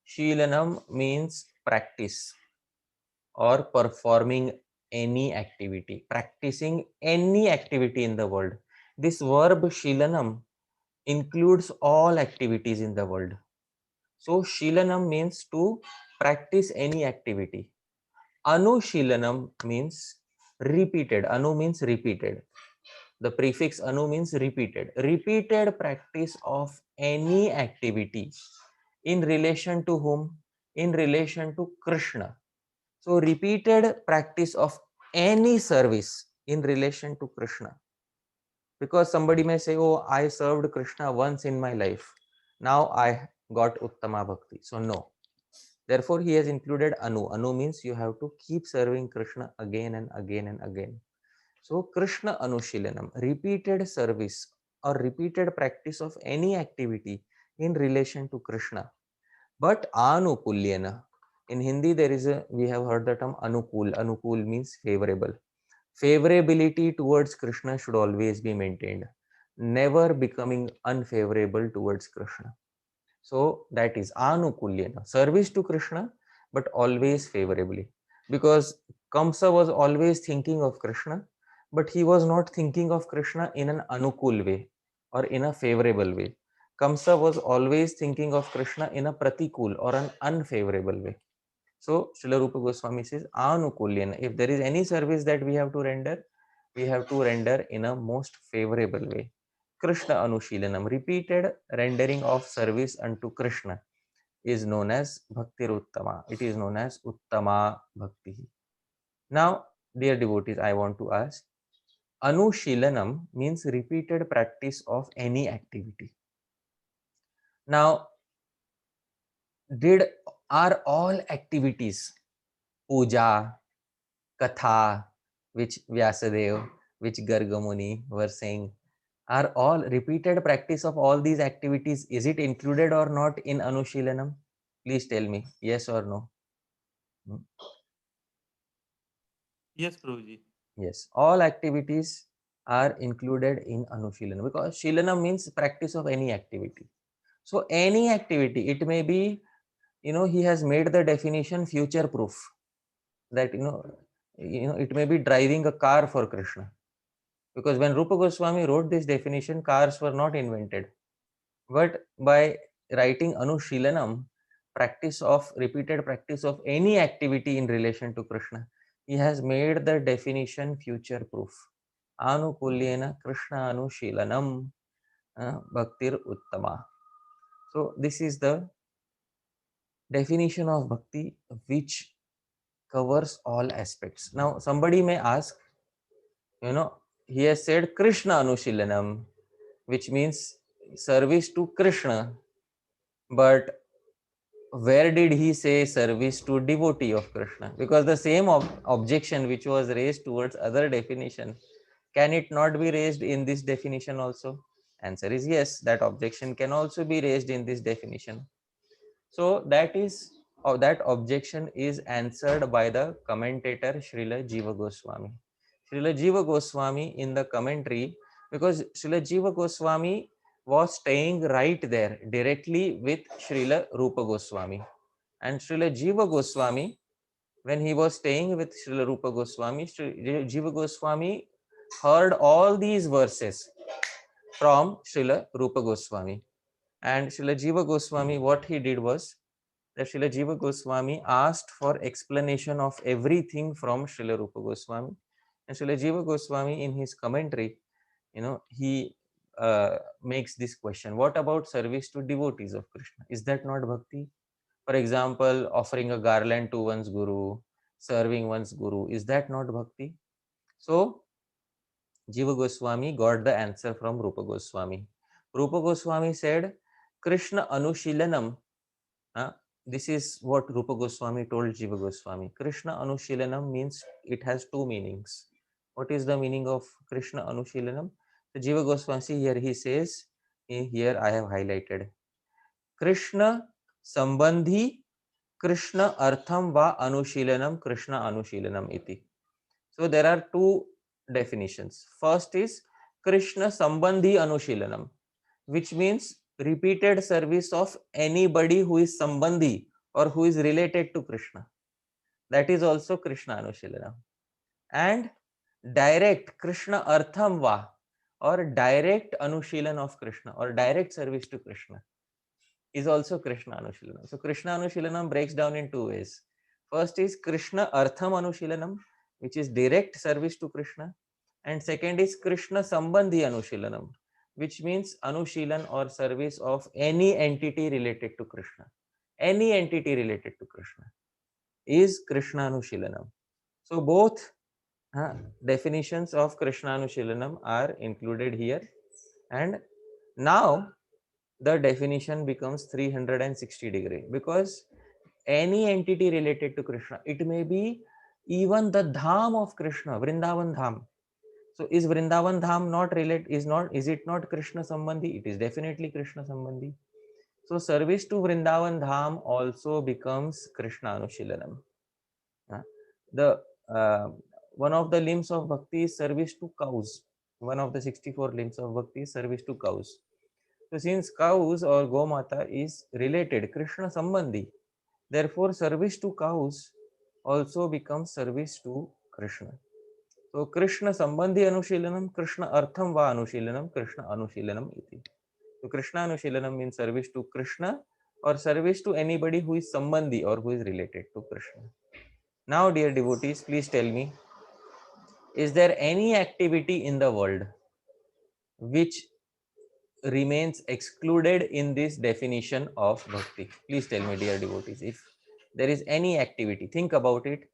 Shilanam means practice or performing any activity, practicing any activity in the world. This verb Shilanam includes all activities in the world. So Shilanam means to practice any activity. Anushilanam means Repeated. Anu means repeated. The prefix anu means repeated. Repeated practice of any activity in relation to whom? In relation to Krishna. So repeated practice of any service in relation to Krishna. Because somebody may say, oh, I served Krishna once in my life. Now I got Uttama Bhakti. So no. Therefore, he has included Anu. Anu means you have to keep serving Krishna again and again and again. So Krishna Anushilanam, repeated service or repeated practice of any activity in relation to Krishna. But Anukulyana. In Hindi, we have heard the term Anukul. Anukul means favorable. Favorability towards Krishna should always be maintained, never becoming unfavorable towards Krishna. So that is Anukulyana, service to Krishna, but always favorably. Because Kamsa was always thinking of Krishna, but he was not thinking of Krishna in an Anukul way or in a favorable way. Kamsa was always thinking of Krishna in a Pratikul or an unfavorable way. So Srila Rupa Goswami says, Anukulyana. If there is any service that we have to render in a most favorable way. Krishna Anushilanam, repeated rendering of service unto Krishna is known as Bhakti Uttama. It is known as Uttama Bhakti. Now, dear devotees, I want to ask, Anushilanam means repeated practice of any activity. Now, are all activities, puja, Katha, which Vyasadeva, which Gargamuni were saying, are all repeated practice of all these activities, is it included or not in Anushilanam? Please tell me, yes or no? Yes, Prabhuji. Yes, all activities are included in Anushilanam because Shilanam means practice of any activity. So any activity, it may be, he has made the definition future proof that, it may be driving a car for Krishna. Because when Rupa Goswami wrote this definition, cars were not invented. But by writing Anushilanam, repeated practice of any activity in relation to Krishna, he has made the definition future proof. Anukulyena Krishna Anushilanam Bhaktir Uttama. So this is the definition of bhakti which covers all aspects. Now somebody may ask, he has said Krishna Anushilanam, which means service to Krishna, but where did he say service to devotee of Krishna? Because the same objection which was raised towards other definition, can it not be raised in this definition also? Answer is yes, that objection can also be raised in this definition. So that objection is answered by the commentator Srila Jiva Goswami. Srila Jiva Goswami in the commentary, because Srila Jiva Goswami was staying right there directly with Srila Rupa Goswami. And Srila Jiva Goswami, when he was staying with Srila Rupa Goswami, Srila Jiva Goswami heard all these verses from Srila Rupa Goswami. And Srila Jiva Goswami, what he did was that Srila Jiva Goswami asked for explanation of everything from Srila Rupa Goswami. And Srila Jiva Goswami in his commentary, he makes this question: what about service to devotees of Krishna? Is that not bhakti? For example, offering a garland to one's guru, serving one's guru, is that not bhakti? So Jiva Goswami got the answer from Rupa Goswami. Rupa Goswami said, Krishna Anushilanam. This is what Rupa Goswami told Jiva Goswami. Krishna Anushilanam means, it has two meanings. What is the meaning of Krishna Anushilanam? So Jiva Goswami here he says, here I have highlighted, Krishna Sambandhi Krishna Artham Va Anushilanam Krishna Anushilanam iti. So there are two definitions. First is Krishna Sambandhi Anushilanam, which means repeated service of anybody who is Sambandhi or who is related to Krishna. That is also Krishna Anushilanam. And direct Krishna Artham Va, or direct Anushilan of Krishna, or direct service to Krishna, is also Krishna Anushilanam. So Krishna Anushilanam breaks down in two ways. First is Krishna Artham Anushilanam, which is direct service to Krishna, and second is Krishna Sambandhi Anushilanam, which means Anushilan or service of any entity related to Krishna. Any entity related to Krishna is Krishna Anushilanam. So both definitions of Krishna Anushilanam are included here, and now the definition becomes 360-degree, because any entity related to Krishna, it may be even the dham of Krishna, Vrindavan dham. So is Vrindavan dham not related, is it not Krishna Sambandhi? It is definitely Krishna Sambandhi. So service to Vrindavan dham also becomes Krishna Anushilanam. The one of the limbs of bhakti is service to cows. One of the 64 limbs of bhakti is service to cows. So since cows or Gomata is related, Krishna Sambandhi, therefore service to cows also becomes service to Krishna. So Krishna Sambandhi Anushilanam, Krishna Artham Va Anushilanam, Krishna Anushilanam iti. So Krishna Anushilanam means service to Krishna or service to anybody who is Sambandhi or who is related to Krishna. Now, dear devotees, please tell me, is there any activity in the world which remains excluded in this definition of bhakti? Please tell me, dear devotees, if there is any activity, think about it.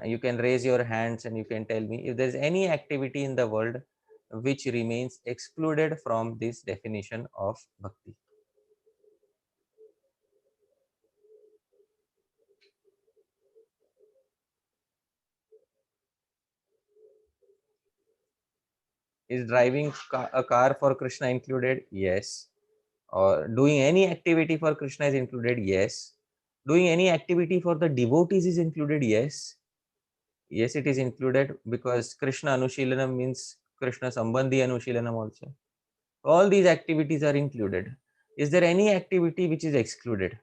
You can raise your hands and you can tell me if there is any activity in the world which remains excluded from this definition of bhakti. Is driving a car for Krishna included? Yes. Or doing any activity for Krishna is included? Yes. Doing any activity for the devotees is included? Yes. Yes, it is included, because Krishna Anushilanam means Krishna Sambandhi Anushilanam also. All these activities are included. Is there any activity which is excluded?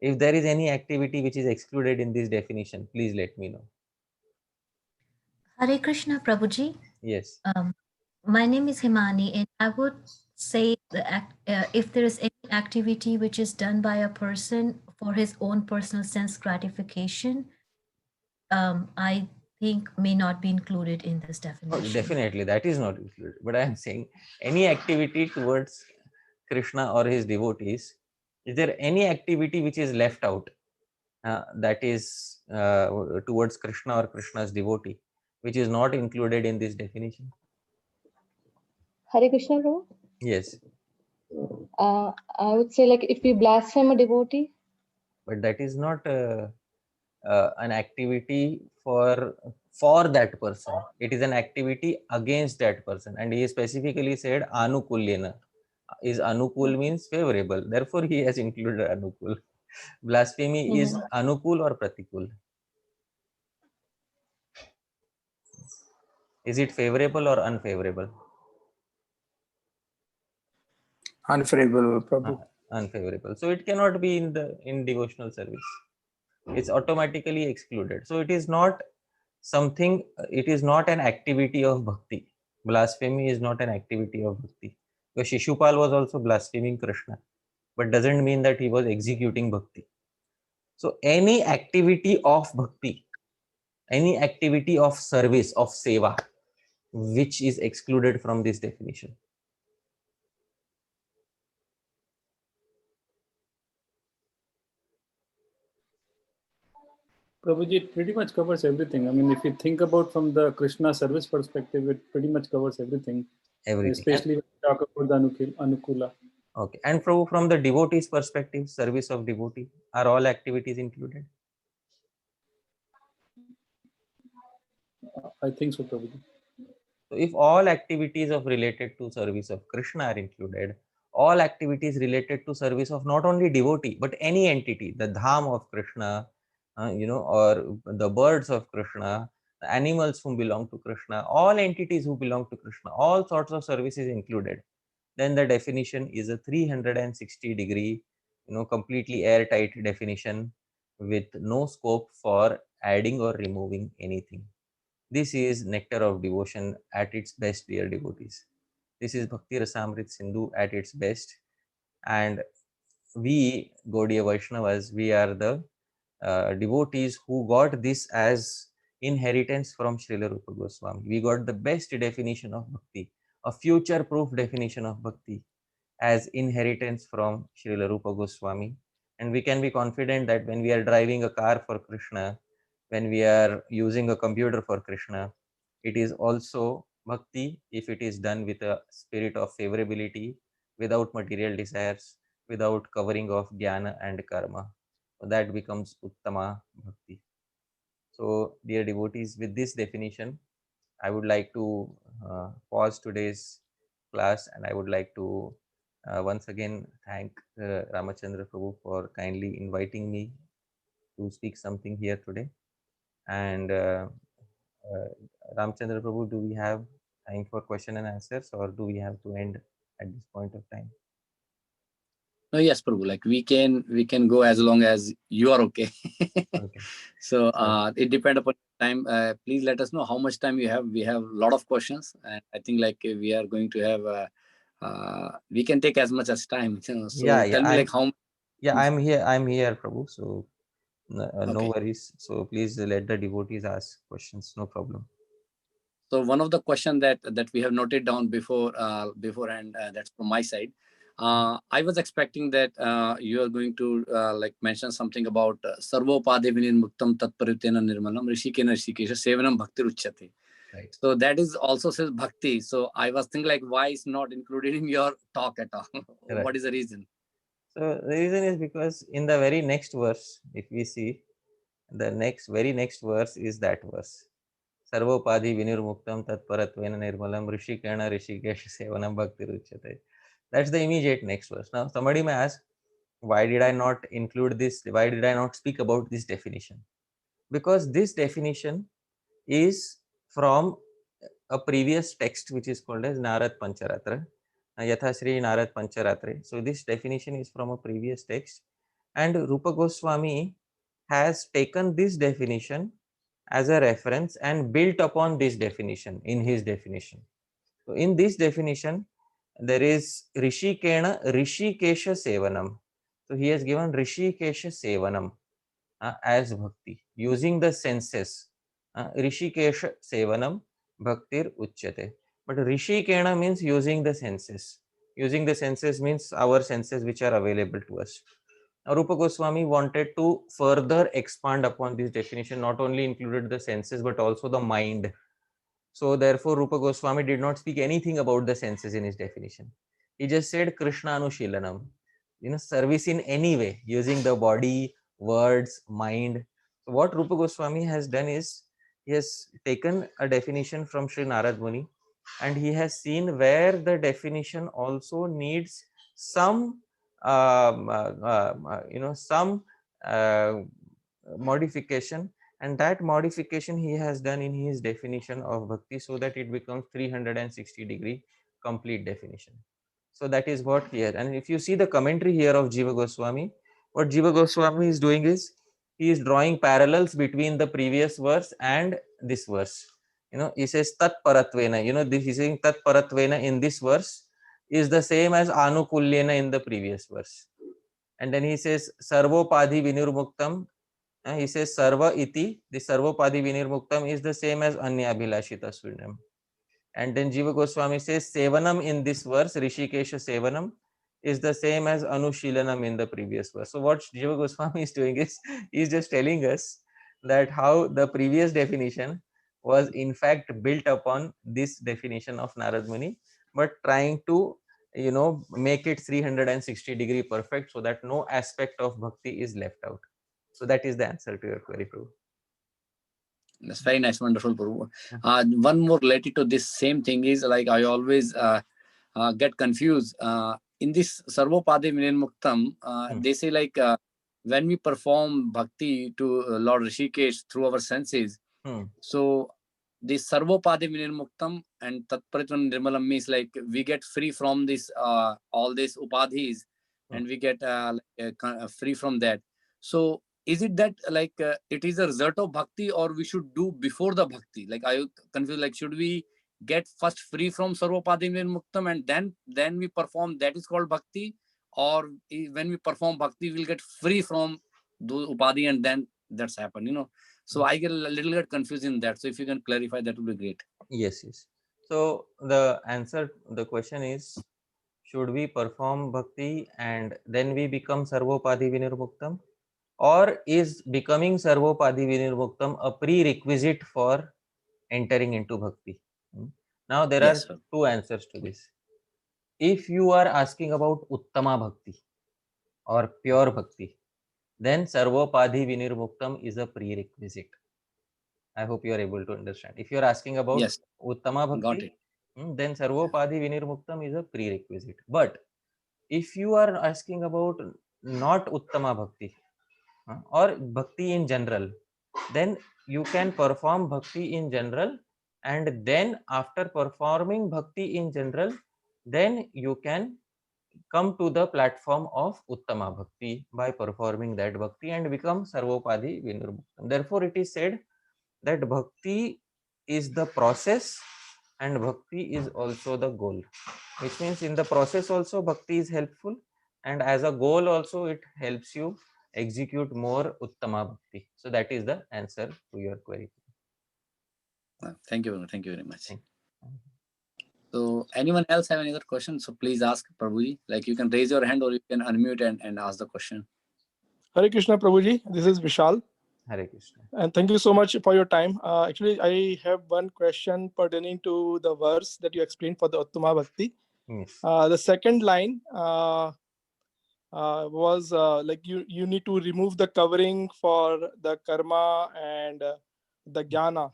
If there is any activity which is excluded in this definition, please let me know. Hare Krishna, Prabhuji. Yes. My name is Himani, and I would say that if there is any activity which is done by a person for his own personal sense gratification, I think may not be included in this Oh, definition. definitely, that is not included. But I am saying any activity towards Krishna or his devotees, is there any activity which is left out that is towards Krishna or Krishna's devotee, which is not included in this definition? Hare Krishna, Prabhu. Yes. I would say, like, if we blaspheme a devotee. But that is not an activity for that person. It is an activity against that person, and he specifically said anukulyena. Is anukul means favorable, therefore he has included anukul. Blasphemy is anukul or pratikul? Is it favorable or unfavorable? Unfavorable, Prabhu. Unfavorable. So it cannot be in devotional service. It's automatically excluded. So it is not something, it is not an activity of bhakti. Blasphemy is not an activity of bhakti. Because Shishupal was also blaspheming Krishna, but doesn't mean that he was executing bhakti. So any activity of bhakti, any activity of service, of seva, which is excluded from this definition. Prabhuji, it pretty much covers everything. I mean, if you think about from the Krishna service perspective, it pretty much covers everything. Everything. Especially when you talk about the Anukula. Okay. And from the devotee's perspective, service of devotee, are all activities included? I think so, Prabhuji. So if all activities of related to service of Krishna are included, all activities related to service of not only devotee, but any entity, the dham of Krishna, or the birds of Krishna, the animals who belong to Krishna, all entities who belong to Krishna, all sorts of services included, then the definition is a 360-degree, completely airtight definition with no scope for adding or removing anything. This is nectar of devotion at its best, dear devotees. This is Bhakti Rasamrit Sindhu at its best. And we Gaudiya Vaishnavas, we are the devotees who got this as inheritance from Srila Rupa Goswami. We got the best definition of bhakti, a future-proof definition of bhakti as inheritance from Srila Rupa Goswami. And we can be confident that when we are driving a car for Krishna, when we are using a computer for Krishna, it is also bhakti if it is done with a spirit of favorability, without material desires, without covering of jnana and karma. So that becomes uttama bhakti. So, dear devotees, with this definition, I would like to pause today's class, and I would like to once again thank Ramachandra Prabhu for kindly inviting me to speak something here today. And Ramachandra Prabhu, do we have time for question and answers, or do we have to end at this point of time? No, yes, Prabhu. Like we can go as long as you are okay. Okay. So it depends upon time. Please let us know how much time you have. We have a lot of questions, and I think like we are going to have. We can take as much as time. You know, so tell me like how. Yeah, I'm here, Prabhu. So no Okay. worries. So please let the devotees ask questions. No problem. So one of the question that we have noted down beforehand, that's from my side. I was expecting that you are going to like mention something about sarvopadhe vinirmuktam tatparitena nirmalam rishikena rishikesha sevanam bhakti ruchyate. Right. So that is also says bhakti. So I was thinking like why is not included in your talk at all? Right. What is the reason? So the reason is because in the very next verse, if we see, the very next verse is that verse. Sarvopadhi vinirmuktam tatparatvena nirmalam rishikena rishikesha sevanam bhakti ruchyate. That's the immediate next verse. Now somebody may ask, why did I not include this? Why did I not speak about this definition? Because this definition is from a previous text which is called as Narad Pancharatra, Yathasri Narad Pancharatra. So this definition is from a previous text, and Rupa Goswami has taken this definition as a reference and built upon this definition in his definition. So in this definition, there is Rishikena Rishikesha Sevanam. So he has given Rishikesha Sevanam as bhakti using the senses. Rishikesha Sevanam Bhaktir Uchyate. But Rishikena means using the senses. Using the senses means our senses which are available to us. Rupa Goswami wanted to further expand upon this definition, not only included the senses but also the mind. So therefore Rupa Goswami did not speak anything about the senses in his definition. He just said Krishna Anushilanam, service in any way, using the body, words, mind. So what Rupa Goswami has done is, he has taken a definition from Sri Narad Muni, and he has seen where the definition also needs some some modification, and that modification he has done in his definition of bhakti, so that it becomes 360-degree complete definition. So that is what here. And if you see the commentary here of Jiva Goswami, what Jiva Goswami is doing is, he is drawing parallels between the previous verse and this verse. He says tat paratvena, he's saying tat paratvena in this verse is the same as anukulyena in the previous verse. And then he says sarvopadhi vinirmuktam, he says sarva iti, the sarvopadhi vinirmuktam is the same as anyabhilashita sunyam. And then Jiva Goswami says sevanam in this verse, Rishikesha sevanam, is the same as anushilanam in the previous verse. So what Jiva Goswami is doing is, he is just telling us that how the previous definition was in fact built upon this definition of Narad Muni, but trying to make it 360-degree perfect, so that no aspect of bhakti is left out. So that is the answer to your query, Prabhu. That's very nice, wonderful, Prabhu. One more related to this same thing is like I always get confused. In this Sarvopadhe Vinirmuktam, they say like when we perform bhakti to Lord Rishikesh through our senses, so the Sarvopadhe Vinirmuktam and Tatparitvan Nirmalam means like we get free from this all these upadhis, and we get free from that. So is it that like it is a result of bhakti, or we should do before the bhakti? Like I confused, like should we get first free from Sarvopadhi Muktam and then we perform, that is called bhakti, or when we perform bhakti, we'll get free from those upadhi, and then that's happened, you know. So I get a little bit confused in that. So if you can clarify, that would be great. Yes, yes. So the answer, the question is, should we perform bhakti and then we become sarvopadi vinirmuktam, or is becoming sarvopadi vinirmuktam a prerequisite for entering into bhakti? Now there Yes, are sir. two answers to this. If you are asking about uttama bhakti or pure bhakti, then sarvopadi vinirmuktam is a prerequisite. I hope you are able to understand. If you are asking about Yes, uttama got bhakti, it. then sarvopadi vinirmuktam is a prerequisite. But if you are asking about not uttama bhakti or bhakti in general, then you can perform bhakti in general, and then after performing bhakti in general, then you can come to the platform of uttama bhakti by performing that bhakti and become sarvopadi vinirmuktam. Therefore it is said that bhakti is the process and bhakti is also the goal, which means in the process also bhakti is helpful, and as a goal also it helps you execute more uttama bhakti. So that is the answer to your query. Thank you. Thank you very much. Thank you. So anyone else have any other questions? So please ask Prabhuji. Like you can raise your hand or you can unmute and ask the question. Hare Krishna, Prabhuji. This is Vishal. Hare Krishna. And thank you so much for your time. Actually, I have one question pertaining to the verse that you explained for the Uttama Bhakti. Yes. The second line was like you need to remove the covering for the karma and the jnana.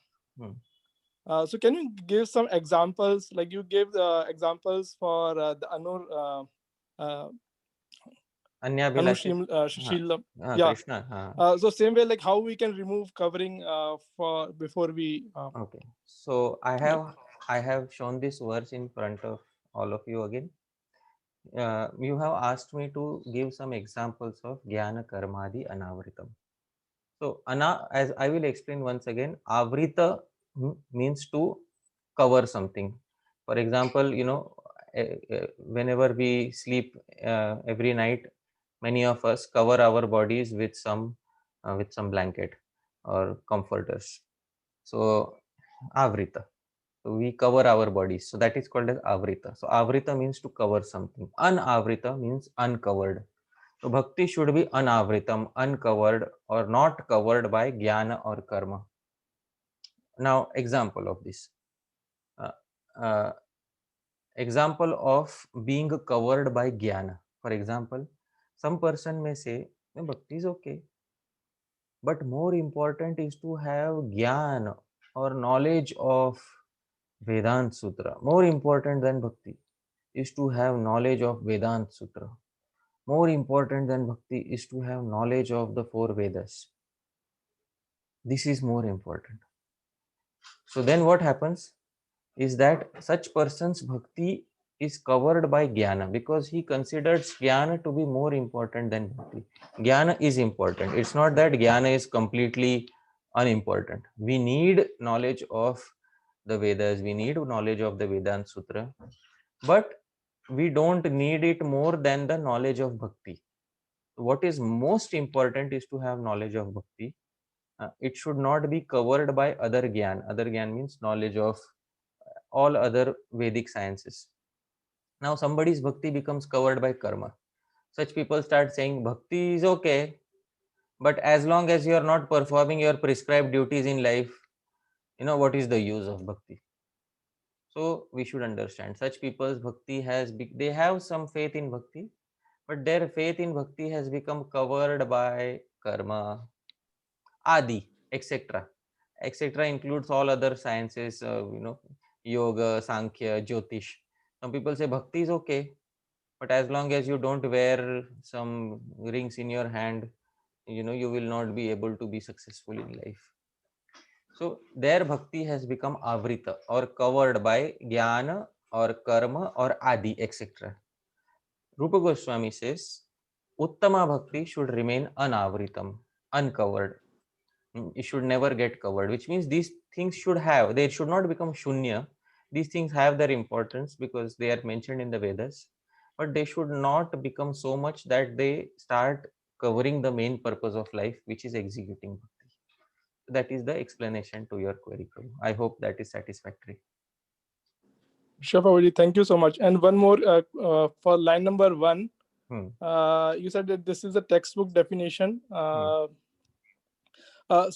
So can you give some examples? Like you gave the examples for the Anushila. Yeah. Krishna. So same way, like how we can remove covering for before we. Okay. So I have shown this verse in front of all of you again. You have asked me to give some examples of jnana karmadi anavritam. So as I will explain once again, avrita means to cover something. For example, you know, whenever we sleep every night, many of us cover our bodies with some blanket or comforters. So avrita. So we cover our bodies. So that is called as avrita. So avrita means to cover something. Unavrita means uncovered. So bhakti should be anavritam, uncovered or not covered by jnana or karma. Now example of this. Example of being covered by jnana. For example, some person may say, bhakti is okay, but more important is to have jnana or knowledge of Vedant Sutra. More important than bhakti is to have knowledge of Vedant Sutra. More important than bhakti is to have knowledge of the 4 Vedas. This is more important. So then what happens is that such person's bhakti is covered by jnana because he considers jnana to be more important than bhakti. Jnana is important. It's not that jnana is completely unimportant. We need knowledge of the Vedas, we need knowledge of the Vedanta Sutra, but we don't need it more than the knowledge of bhakti. What is most important is to have knowledge of bhakti. It should not be covered by other gyan. Other gyan means knowledge of all other Vedic sciences. Now somebody's bhakti becomes covered by karma. Such people start saying bhakti is okay, but as long as you are not performing your prescribed duties in life, what is the use of bhakti? So we should understand such people's bhakti they have some faith in bhakti, but their faith in bhakti has become covered by karma, adi, etc. Etc. includes all other sciences, yoga, sankhya, jyotish. Some people say bhakti is okay, but as long as you don't wear some rings in your hand, you will not be able to be successful in life. So their bhakti has become avrita or covered by jnana or karma or adi, etc. Rupa Goswami says uttama bhakti should remain anavritam, uncovered. It should never get covered, which means these things they should not become shunya. These things have their importance because they are mentioned in the Vedas, but they should not become so much that they start covering the main purpose of life, which is executing bhakti. That is the explanation to your query, Prabhu. I hope that is satisfactory. Sure, Prabhuji, thank you so much. And one more for line number 1. You said that this is a textbook definition.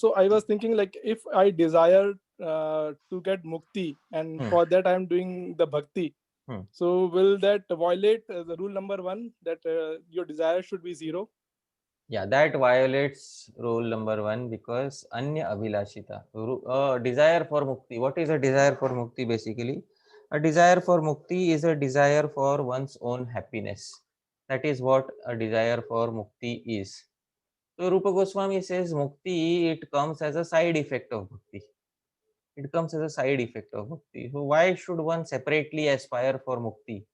So I was thinking, like, if I desire to get mukti, and for that I am doing the bhakti, so will that violate the rule number 1, that your desire should be 0? Yeah, that violates rule number 1, because anya abhilashita, desire for mukti. What is a desire for mukti basically? A desire for mukti is a desire for one's own happiness. That is what a desire for mukti is. So Rupa Goswami says mukti, it comes as a side effect of bhakti. It comes as a side effect of bhakti. So why should one separately aspire for mukti,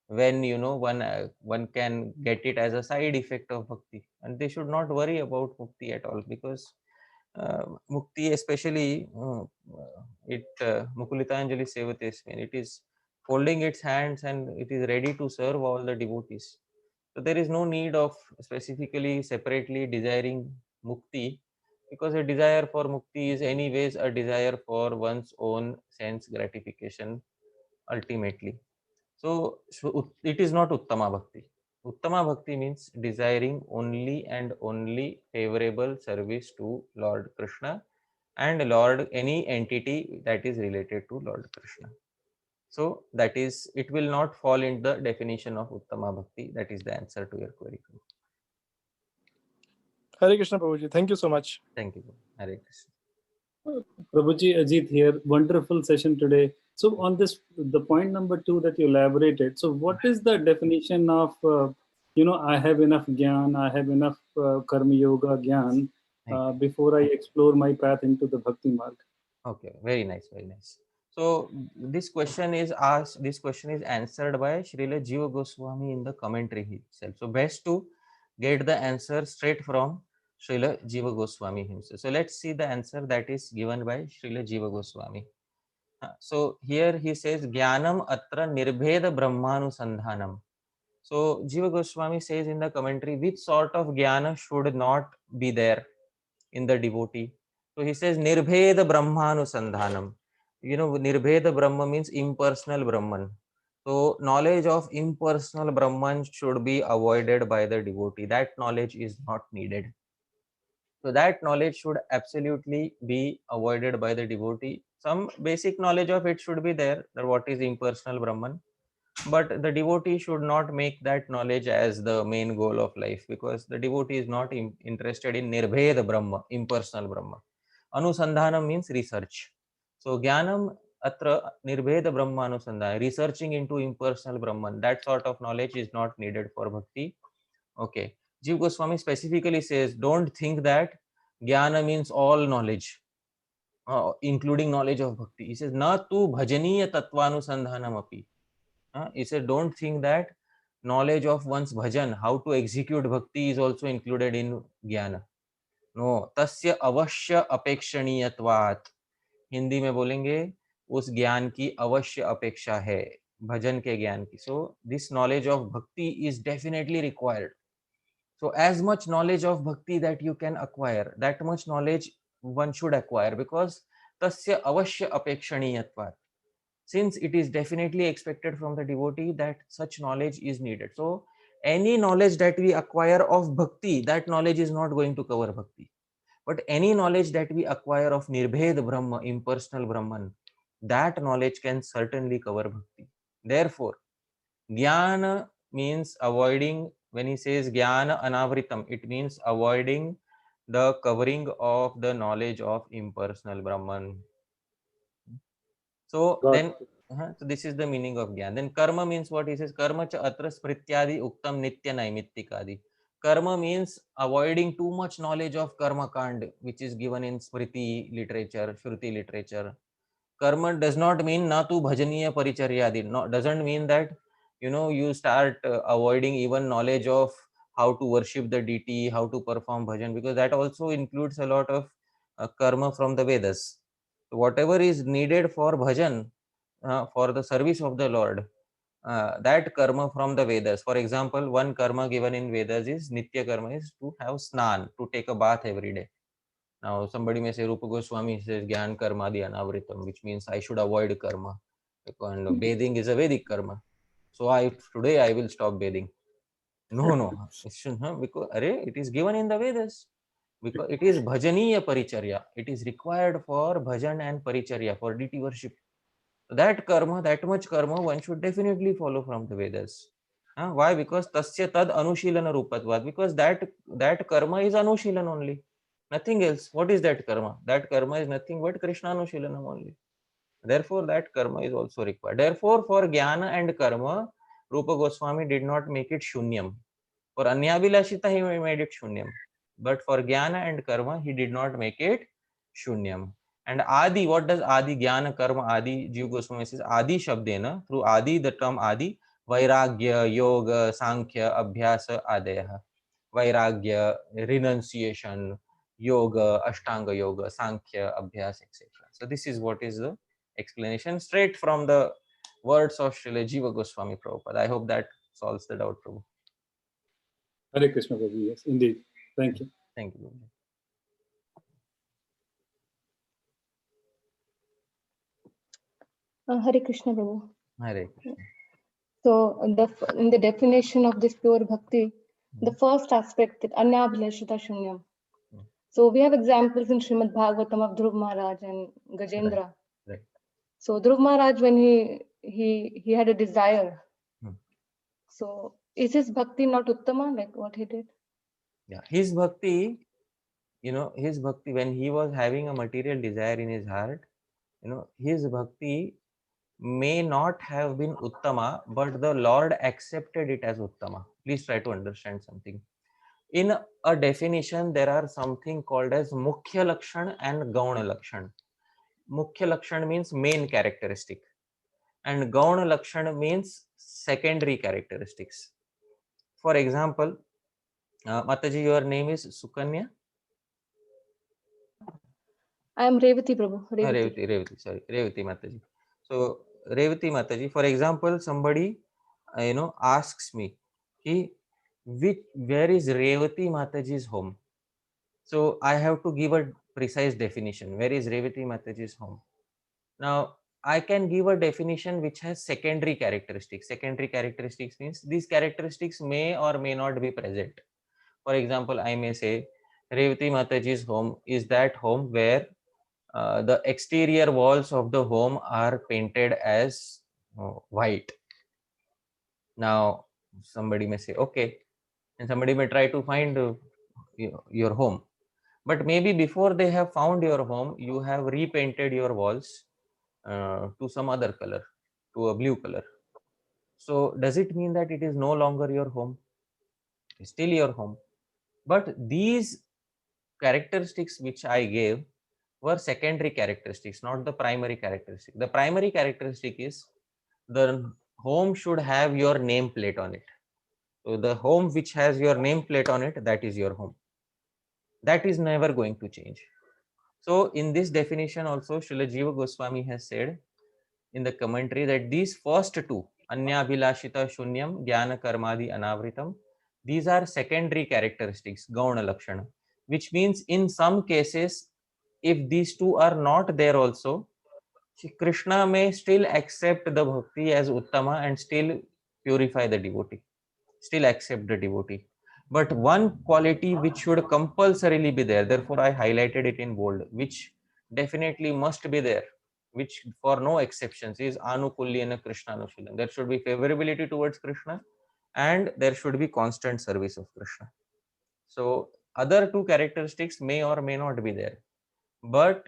when one can get it as a side effect of bhakti? And they should not worry about mukti at all, because mukti, especially it Mukulitanjali Sevatesmin, it is folding its hands and it is ready to serve all the devotees. So there is no need of specifically separately desiring mukti, because a desire for mukti is anyways a desire for one's own sense gratification ultimately. So it is not Uttama Bhakti. Uttama Bhakti means desiring only and only favorable service to Lord Krishna and Lord, any entity that is related to Lord Krishna. So that is, it will not fall in the definition of Uttama Bhakti. That is the answer to your query. Hare Krishna, Prabhuji. Thank you so much. Thank you. Hare Krishna. Prabhuji, Ajit here. Wonderful session today. So on this, the point number 2 that you elaborated. So what is the definition of, I have enough gyan, I have enough karma yoga gyan before I explore my path into the bhakti marg? Okay, very nice, very nice. So this question is asked, this question is answered by Srila Jiva Goswami in the commentary itself. So best to get the answer straight from Srila Jiva Goswami himself. So let's see the answer that is given by Srila Jiva Goswami. So here he says, Jnanam atra nirbheda brahmanusandhanam. So Jiva Goswami says in the commentary, which sort of jnana should not be there in the devotee? So he says, Nirbheda brahmanusandhanam. Nirbheda Brahma means impersonal Brahman. So knowledge of impersonal Brahman should be avoided by the devotee. That knowledge is not needed. So that knowledge should absolutely be avoided by the devotee. Some basic knowledge of it should be there, that what is impersonal Brahman. But the devotee should not make that knowledge as the main goal of life, because the devotee is not interested in Nirbheda Brahma, impersonal Brahma. Anusandhanam means research. So Jnanam atra nirbheda Brahma anusandhana, researching into impersonal Brahman, that sort of knowledge is not needed for bhakti. Okay. Jiva Goswami specifically says, don't think that Jnana means all knowledge, including knowledge of bhakti. He says, na tu bhajaniya tatvanusandhanam api. He said, don't think that knowledge of one's bhajan, how to execute bhakti, is also included in Jnana. No, tasya avashya apekshaniyatvat. Hindi में बोलेंगे, उस ज्ञान की अवश्य अपेक्षा है, भजन के ज्ञान की. So this knowledge of bhakti is definitely required. So as much knowledge of bhakti that you can acquire, that much knowledge one should acquire, because tasya avashya apekshaniyatvat. Since it is definitely expected from the devotee that such knowledge is needed. So any knowledge that we acquire of bhakti, that knowledge is not going to cover bhakti. But any knowledge that we acquire of Nirbhed Brahma, impersonal Brahman, that knowledge can certainly cover bhakti. Therefore, Jnana means avoiding, when he says Jnana Anavritam, it means avoiding the covering of the knowledge of impersonal Brahman. So then, so this is the meaning of Jnana. Then karma means what? He says, Karma cha atra sprityadi uktam nitya naimittikadi. Karma means avoiding too much knowledge of karma kand, which is given in Smriti literature, Shruti literature. Karma does not mean na tu bhajaniya paricharyadi. No, doesn't mean that you start avoiding even knowledge of how to worship the deity, how to perform bhajan, because that also includes a lot of karma from the Vedas. So whatever is needed for bhajan, for the service of the Lord, that karma from the Vedas. For example, one karma given in Vedas is Nitya karma, is to have snan, to take a bath every day. Now, somebody may say, Rupa Goswami says Gyan karma di anavritam, which means I should avoid karma. And bathing is a Vedic karma. So today I will stop bathing. No. Because it is given in the Vedas. Because it is bhajaniya paricharya. It is required for bhajan and paricharya, for deity worship. That karma, that much karma, one should definitely follow from the Vedas. Why? Because tasya tad anushilana rupatvat. Because that karma is anushilan only. Nothing else. What is that karma? That karma is nothing but Krishna anushilanam only. Therefore, that karma is also required. Therefore, for jnana and karma, Rupa Goswami did not make it shunyam. For Anyabhilashita, he made it shunyam. But for jnana and karma, he did not make it shunyam. And adi, what does adi, jnana, karma, adi? Jiva Goswami says adi shabdena. Through adi, the term adi, vairagya, yoga, sankhya, abhyasa, adaya. Vairagya, renunciation, yoga, ashtanga yoga, sankhya, abhyas, etc. So this is what is the explanation straight from the words of Srila Jiva Goswami Prabhupada. I hope that solves the doubt, Prabhu. Hare Krishna, Prabhu. Yes, indeed. Thank you. Thank you. Hare Krishna, Prabhu. Hare Krishna. So in the definition of this pure bhakti, the first aspect, that anyabhilashita shunyam. So we have examples in Srimad Bhagavatam of Dhruv Maharaj and Gajendra. Right. So Dhruv Maharaj, when he had a desire, so is his bhakti not uttama, like what he did? Yeah, his bhakti, his bhakti, when he was having a material desire in his heart, his bhakti may not have been uttama, but the Lord accepted it as uttama. Please try to understand something. In a definition, there are something called as mukhya lakshan and gauna lakshan. Mukhya lakshan means main characteristic, and gauna lakshan means secondary characteristics. For example, Mataji, your name is Sukanya? I am Revati, Prabhu. Revati, sorry, Revati Mataji. So, Revati Mataji, for example, somebody, asks me, where is Revati Mataji's home? So, I have to give a precise definition. Where is Revati Mataji's home? Now, I can give a definition which has secondary characteristics. Secondary characteristics means these characteristics may or may not be present. For example, I may say, Revati Mataji's home is that home where the exterior walls of the home are painted as white. Now, somebody may say, okay, and somebody may try to find your home. But maybe before they have found your home, you have repainted your walls to some other color, to a blue color. So, does it mean that it is no longer your home? It's still your home. But these characteristics which I gave were secondary characteristics, not the primary characteristic. The primary characteristic is the home should have your nameplate on it. So the home which has your nameplate on it, that is your home. That is never going to change. So in this definition also, Srila Jiva Goswami has said in the commentary that these first two, Anyabhilashita Shunyam, Jnana Karmadi Anavritam, these are secondary characteristics, Gauna Lakshana, which means in some cases, if these two are not there also, Krishna may still accept the bhakti as Uttama and still purify the devotee, still accept the devotee. But one quality which should compulsorily be there, therefore I highlighted it in bold, which definitely must be there, which for no exceptions is Anukulyana Krishna Anushilan. There should be favorability towards Krishna and there should be constant service of Krishna. So other two characteristics may or may not be there, but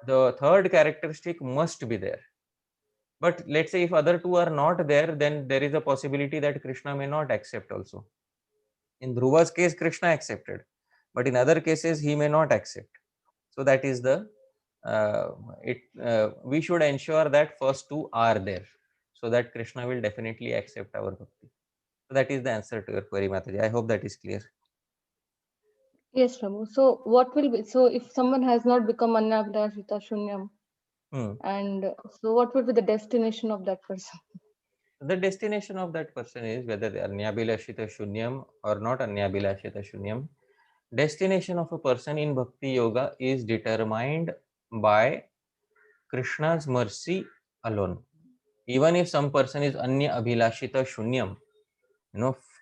the third characteristic must be there. But let's say if other two are not there, then there is a possibility that Krishna may not accept also. In Dhruva's case, Krishna accepted, but in other cases, he may not accept. So that is the, we should ensure that first two are there, so that Krishna will definitely accept our bhakti. So that is the answer to your query, Mataji. I hope that is clear. Yes, Prabhu. So what will be, so if someone has not become Anyabhilashita Shunyam, and so what would be the destination of that person? The destination of that person is whether they are Anyabhilashita Shunyam or not Anyabhilashita Shunyam. Destination of a person in Bhakti Yoga is determined by Krishna's mercy alone. Even if some person is Anya Abhilashita Shunyam,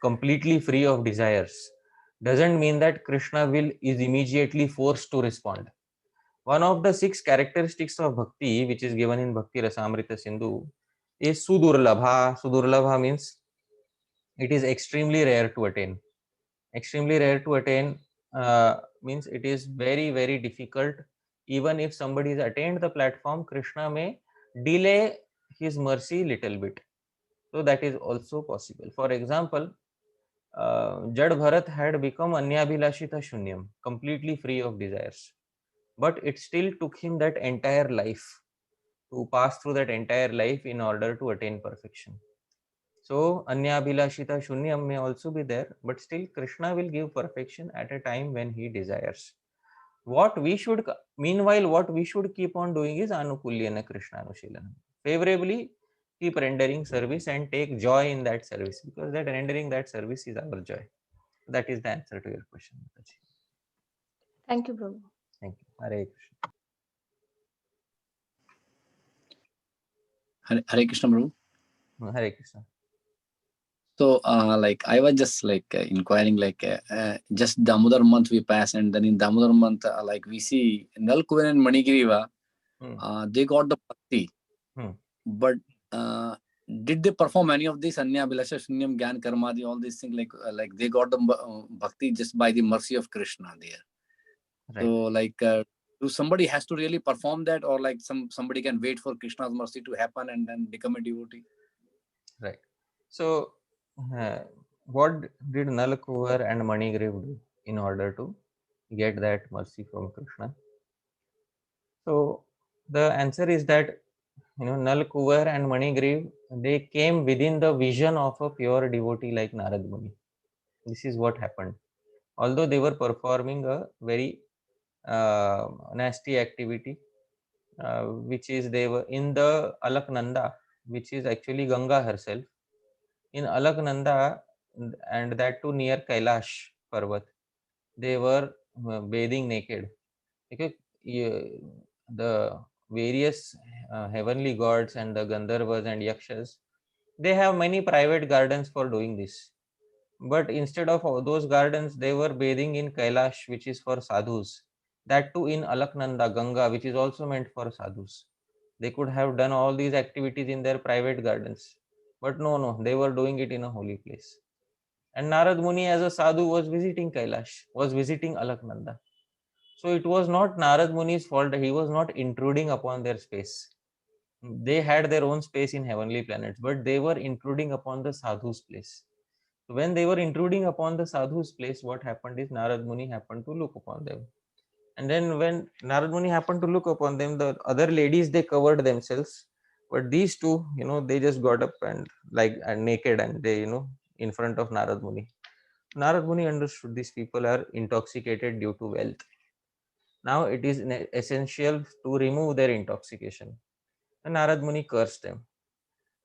completely free of desires, doesn't mean that Krishna is immediately forced to respond. One of the 6 characteristics of Bhakti, which is given in Bhakti Rasamrita Sindhu, is Sudurlabha. Sudurlabha means it is extremely rare to attain. Extremely rare to attain means it is very, very difficult. Even if somebody has attained the platform, Krishna may delay his mercy little bit. So that is also possible. For example, Jad Bharat had become Anyabhilashita Shunyam, completely free of desires. But it still took him that entire life to pass through that entire life in order to attain perfection. So Anyabhilashita Shunyam may also be there, but still Krishna will give perfection at a time when he desires. Meanwhile, what we should keep on doing is Anukulyana Krishna Anushilanam. Favorably keep rendering service and take joy in that service, because that rendering that service is our joy. That is the answer to your question. Thank you, Prabhu. Thank you. Hare Krishna. Hare Krishna, Prabhu. Hare Krishna. So, like I was just like inquiring, like just Damodar month we pass, and then in Damodar month, like we see Nalkuvan and Manigriva, they got the bhakti, but did they perform any of this Anya Abhilasha Shunyam Gyan Karmadi, all these things, like they got the bhakti just by the mercy of Krishna there? Right. So, like, do somebody has to really perform that, or like somebody can wait for Krishna's mercy to happen and then become a devotee? Right. So, what did Nalkuvar and Manigriv do in order to get that mercy from Krishna? So, the answer is that Nalkuvar and Manigriv, they came within the vision of a pure devotee like Narad Muni. This is what happened. Although they were performing a very nasty activity, which is they were in the Alaknanda, which is actually Ganga herself. In Alaknanda, and that too near Kailash Parvat, they were bathing naked. Okay, the various heavenly gods and the Gandharvas and Yakshas, they have many private gardens for doing this. But instead of those gardens, they were bathing in Kailash, which is for sadhus. That too in Alaknanda, Ganga, which is also meant for sadhus. They could have done all these activities in their private gardens. But no, they were doing it in a holy place. And Narad Muni as a sadhu was visiting Kailash, was visiting Alaknanda. So it was not Narad Muni's fault that he was not intruding upon their space. They had their own space in heavenly planets, but they were intruding upon the sadhu's place. So when they were intruding upon the sadhu's place, what happened is Narad Muni happened to look upon them. And then when Narad Muni happened to look upon them, the other ladies, they covered themselves. But these two, they just got up and naked, and they, in front of Narad Muni. Narad Muni understood these people are intoxicated due to wealth. Now it is essential to remove their intoxication. And Narad Muni cursed them.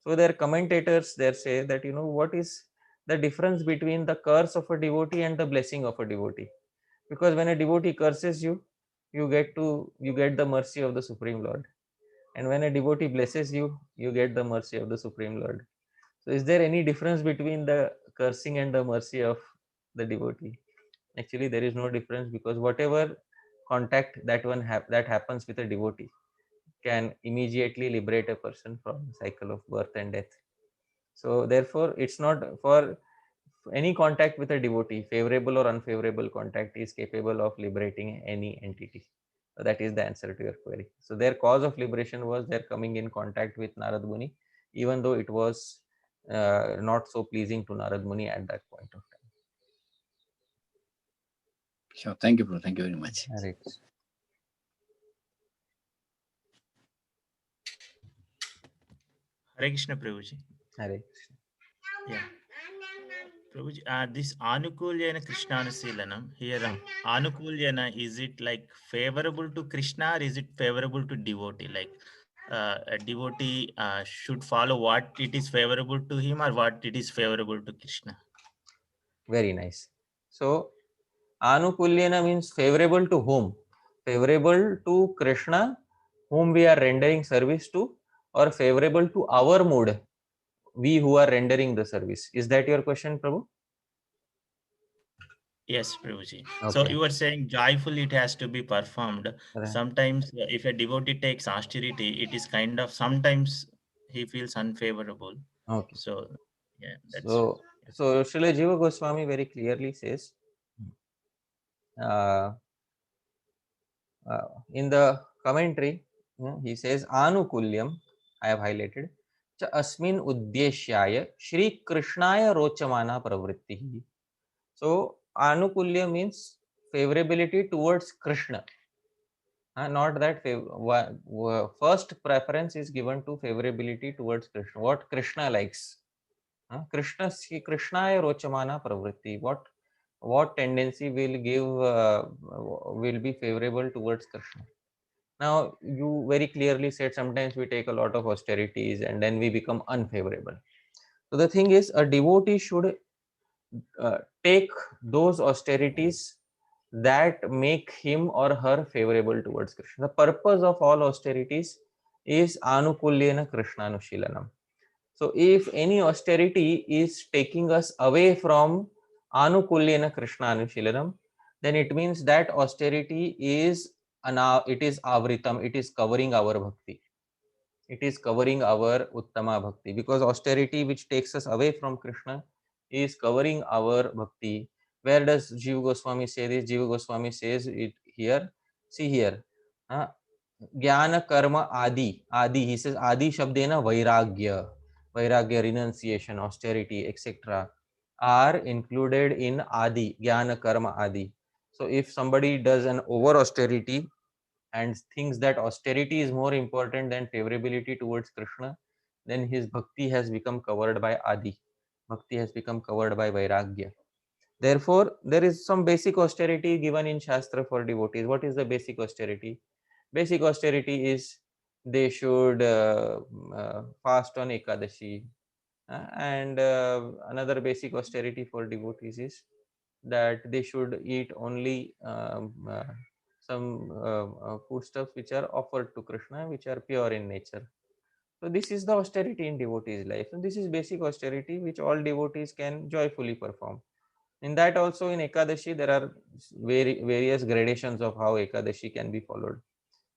So their commentators there say that, what is the difference between the curse of a devotee and the blessing of a devotee? Because when a devotee curses you, you get the mercy of the Supreme Lord. And when a devotee blesses you, you get the mercy of the Supreme Lord. So is there any difference between the cursing and the mercy of the devotee? Actually, there is no difference, because whatever contact that happens with a devotee can immediately liberate a person from the cycle of birth and death. So therefore, it's not for any contact with a devotee, favorable or unfavorable contact is capable of liberating any entity. So that is the answer to your query. So their cause of liberation was their coming in contact with Narad Muni, even though it was not so pleasing to Narad Muni at that point of time. Sure. Thank you, bro. Thank you very much. Right. Hare Krishna, Prabhuji. Hare Krishna. Yeah. Prabhuji, this Anukulyana Krishnanasilanam, here Anukulyana, is it like favorable to Krishna, or is it favorable to devotee? Like a devotee should follow what it is favorable to him or what it is favorable to Krishna? Very nice. So Anukulyena means favorable to whom? Favorable to Krishna, whom we are rendering service to, or favorable to our mood, we who are rendering the service. Is that your question, Prabhu? Yes, Prabhuji. So Okay. you were saying joyfully it has to be performed. Right. Sometimes if a devotee takes austerity, it is kind of, sometimes he feels unfavorable. Okay. So yeah, that's So Srila Jiva Goswami very clearly says in the commentary, he says Anukulyam, I have highlighted, cha asmin uddeshyaya Shri Krishnaya rochamana pravritti. So Anukulya means favorability towards Krishna. Not that first preference is given to favorability towards Krishna. What Krishna likes. Krishnaya rochamana pravritti. What tendency will give will be favorable towards Krishna. Now you very clearly said sometimes we take a lot of austerities and then we become unfavorable. So the thing is, a devotee should take those austerities that make him or her favorable towards Krishna. The purpose of all austerities is anukulyena Krishnanushilanam. So if any austerity is taking us away from anukulyena Krishnanushilanam, then it means that austerity is it is avritam, it is covering our bhakti. It is covering our uttama bhakti, because austerity which takes us away from Krishna is covering our bhakti. Where does Jiva Goswami say this? Jiva Goswami says it here. See here. Jnana karma adi. Adi. He says adi shabdena vairagya. Vairagya, renunciation, austerity, etc. are included in adi. Jnana karma adi. So if somebody does an over austerity and thinks that austerity is more important than favorability towards Krishna, then his bhakti has become covered by adi. Bhakti has become covered by vairagya. Therefore, there is some basic austerity given in Shastra for devotees. What is the basic austerity? Basic austerity is they should fast on Ekadashi. And another basic austerity for devotees is that they should eat only some foodstuffs which are offered to Krishna, which are pure in nature. So this is the austerity in devotees' life. And this is basic austerity which all devotees can joyfully perform. In that also in Ekadashi, there are various gradations of how Ekadashi can be followed.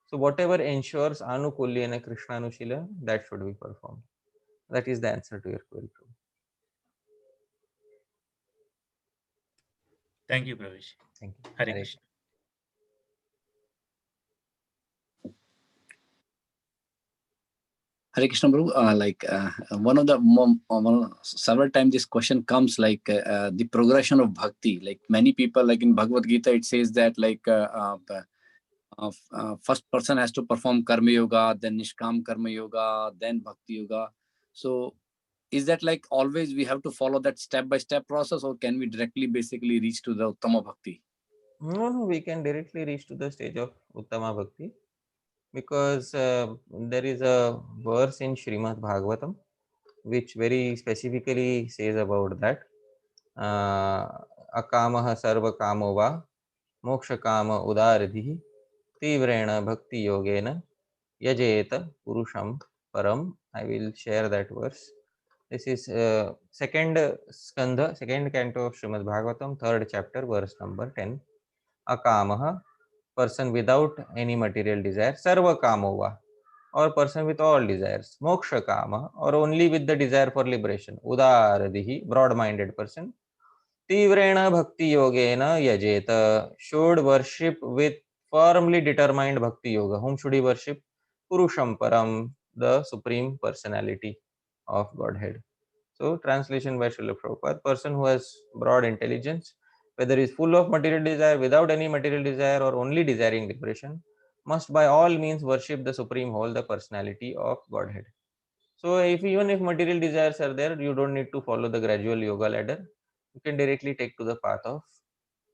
So whatever ensures Anukulyena Krishnanushila, that should be performed. That is the answer to your query. Thank you, Prabhuji. Thank you. Hare Krishna. Hare Krishna Prabhu, one of the several times this question comes, the progression of bhakti. Like many people, like in Bhagavad Gita, it says that first person has to perform karma yoga, then nishkam karma yoga, then bhakti yoga. So is that like always we have to follow that step by step process, or can we directly basically reach to the uttama bhakti? No, we can directly reach to the stage of uttama bhakti, because there is a verse in Srimad Bhagavatam which very specifically says about that. Akamaha sarva kamo va moksha kama udaridhi tivrena bhakti yogena yajeta purusham param. I will share that verse. This is second skandha, second canto of Srimad Bhagavatam, third chapter, verse number 10. Akamaha, person without any material desire. Sarva kamova, or person with all desires. Moksha kama, or only with the desire for liberation. Udaradihi, broad-minded person. Tivrena bhakti yogena yajeta, should worship with firmly determined bhakti yoga. Whom should he worship? Purusham Param, the Supreme Personality of Godhead. So, translation by Srila Prabhupada: person who has broad intelligence, whether he is full of material desire, without any material desire, or only desiring liberation, must by all means worship the Supreme Whole, the Personality of Godhead. So, even if material desires are there, you don't need to follow the gradual yoga ladder. You can directly take to the path of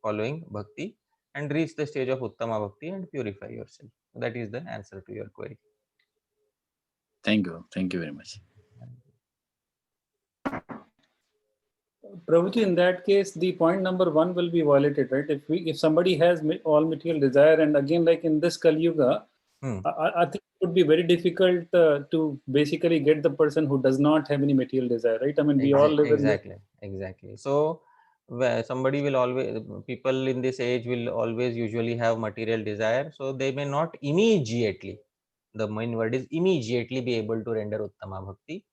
following bhakti and reach the stage of uttama bhakti and purify yourself. That is the answer to your query. Thank you. Thank you very much. Prabhuji, in that case, the point number 1 will be violated, right? If somebody has all material desire, and again, like in this Kali Yuga, I think it would be very difficult to basically get the person who does not have any material desire, right? I mean, we all live exactly. So where somebody will always, people in this age will always usually have material desire, so they may not immediately, the main word is immediately, be able to render Uttama Bhakti,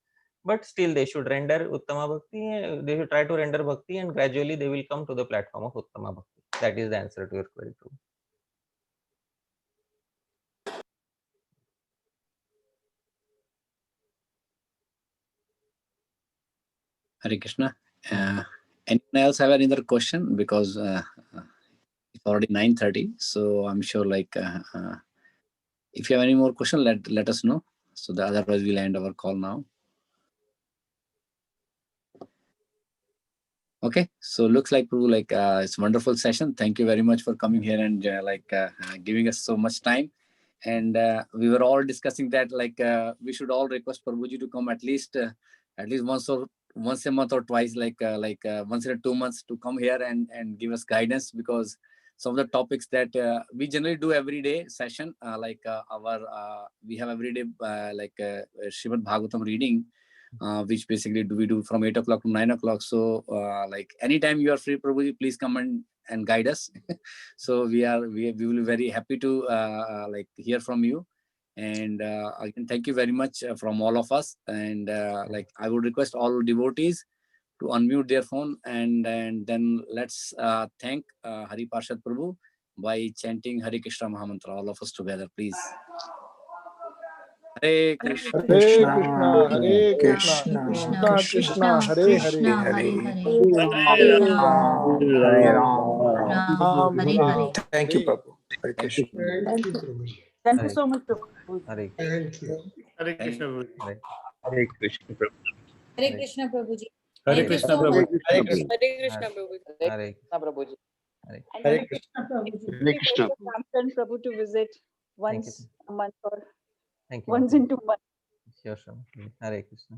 but still they should render Uttama Bhakti, they should try to render Bhakti, and gradually they will come to the platform of Uttama Bhakti. That is the answer to your query, Prabhu. Hare Krishna. Anyone else have another question? Because it's already 9:30, so I'm sure like if you have any more question, let us know. So otherwise we'll end our call now. Okay, so looks like Prabhu, like it's a wonderful session. Thank you very much for coming here and giving us so much time. And we were all discussing that like we should all request Prabhuji to come at least once a month or twice, once in 2 months, to come here and give us guidance, because some of the topics that we generally do every day session, we have every day Srimad Bhagavatam reading, which basically we do from 8 o'clock to 9 o'clock. So like anytime you are free, Prabhuji, please come and guide us. So we will be very happy to hear from you. And again, thank you very much from all of us. And I would request all devotees to unmute their phone, and then let's thank Hari Parshad Prabhu by chanting Hare Krishna Mahamantra, all of us together, please. Hare Krishna, Hare Krishna, Hare Krishna, Krishna Krishna, Hare Hare, Hare Ram, Hare Hare. Thank you, Prabhu. Hare Krishna. Thank you so much, Prabhu. Hare Thank you. Hare Krishna. Hare Hare Krishna, Prabhu. Hare Krishna, Prabhuji. Hare Thank you Krishna, so Prabhu. much. Hare Krishna. Hare Krishna, Prabhu. Hare Prabhuji. Hare. And Hare then Krishna. we request Ramachandra Prabhu to visit Thank you. once a month or Thank you. once in 2 months. Sure. Hare Krishna.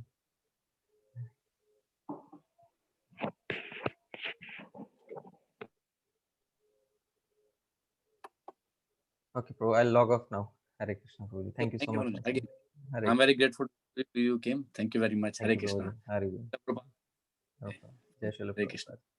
Okay, Prabhu, I'll log off now. Hare Krishna, Prabhu. Thank you so much. Again, Hare I'm very grateful to you came. Thank you very much. Hare Thank you, Krishna. Prabhuji. Hare Krishna. Prabhupada. No problem. Jai Srila Hare Krishna. Prabhupada.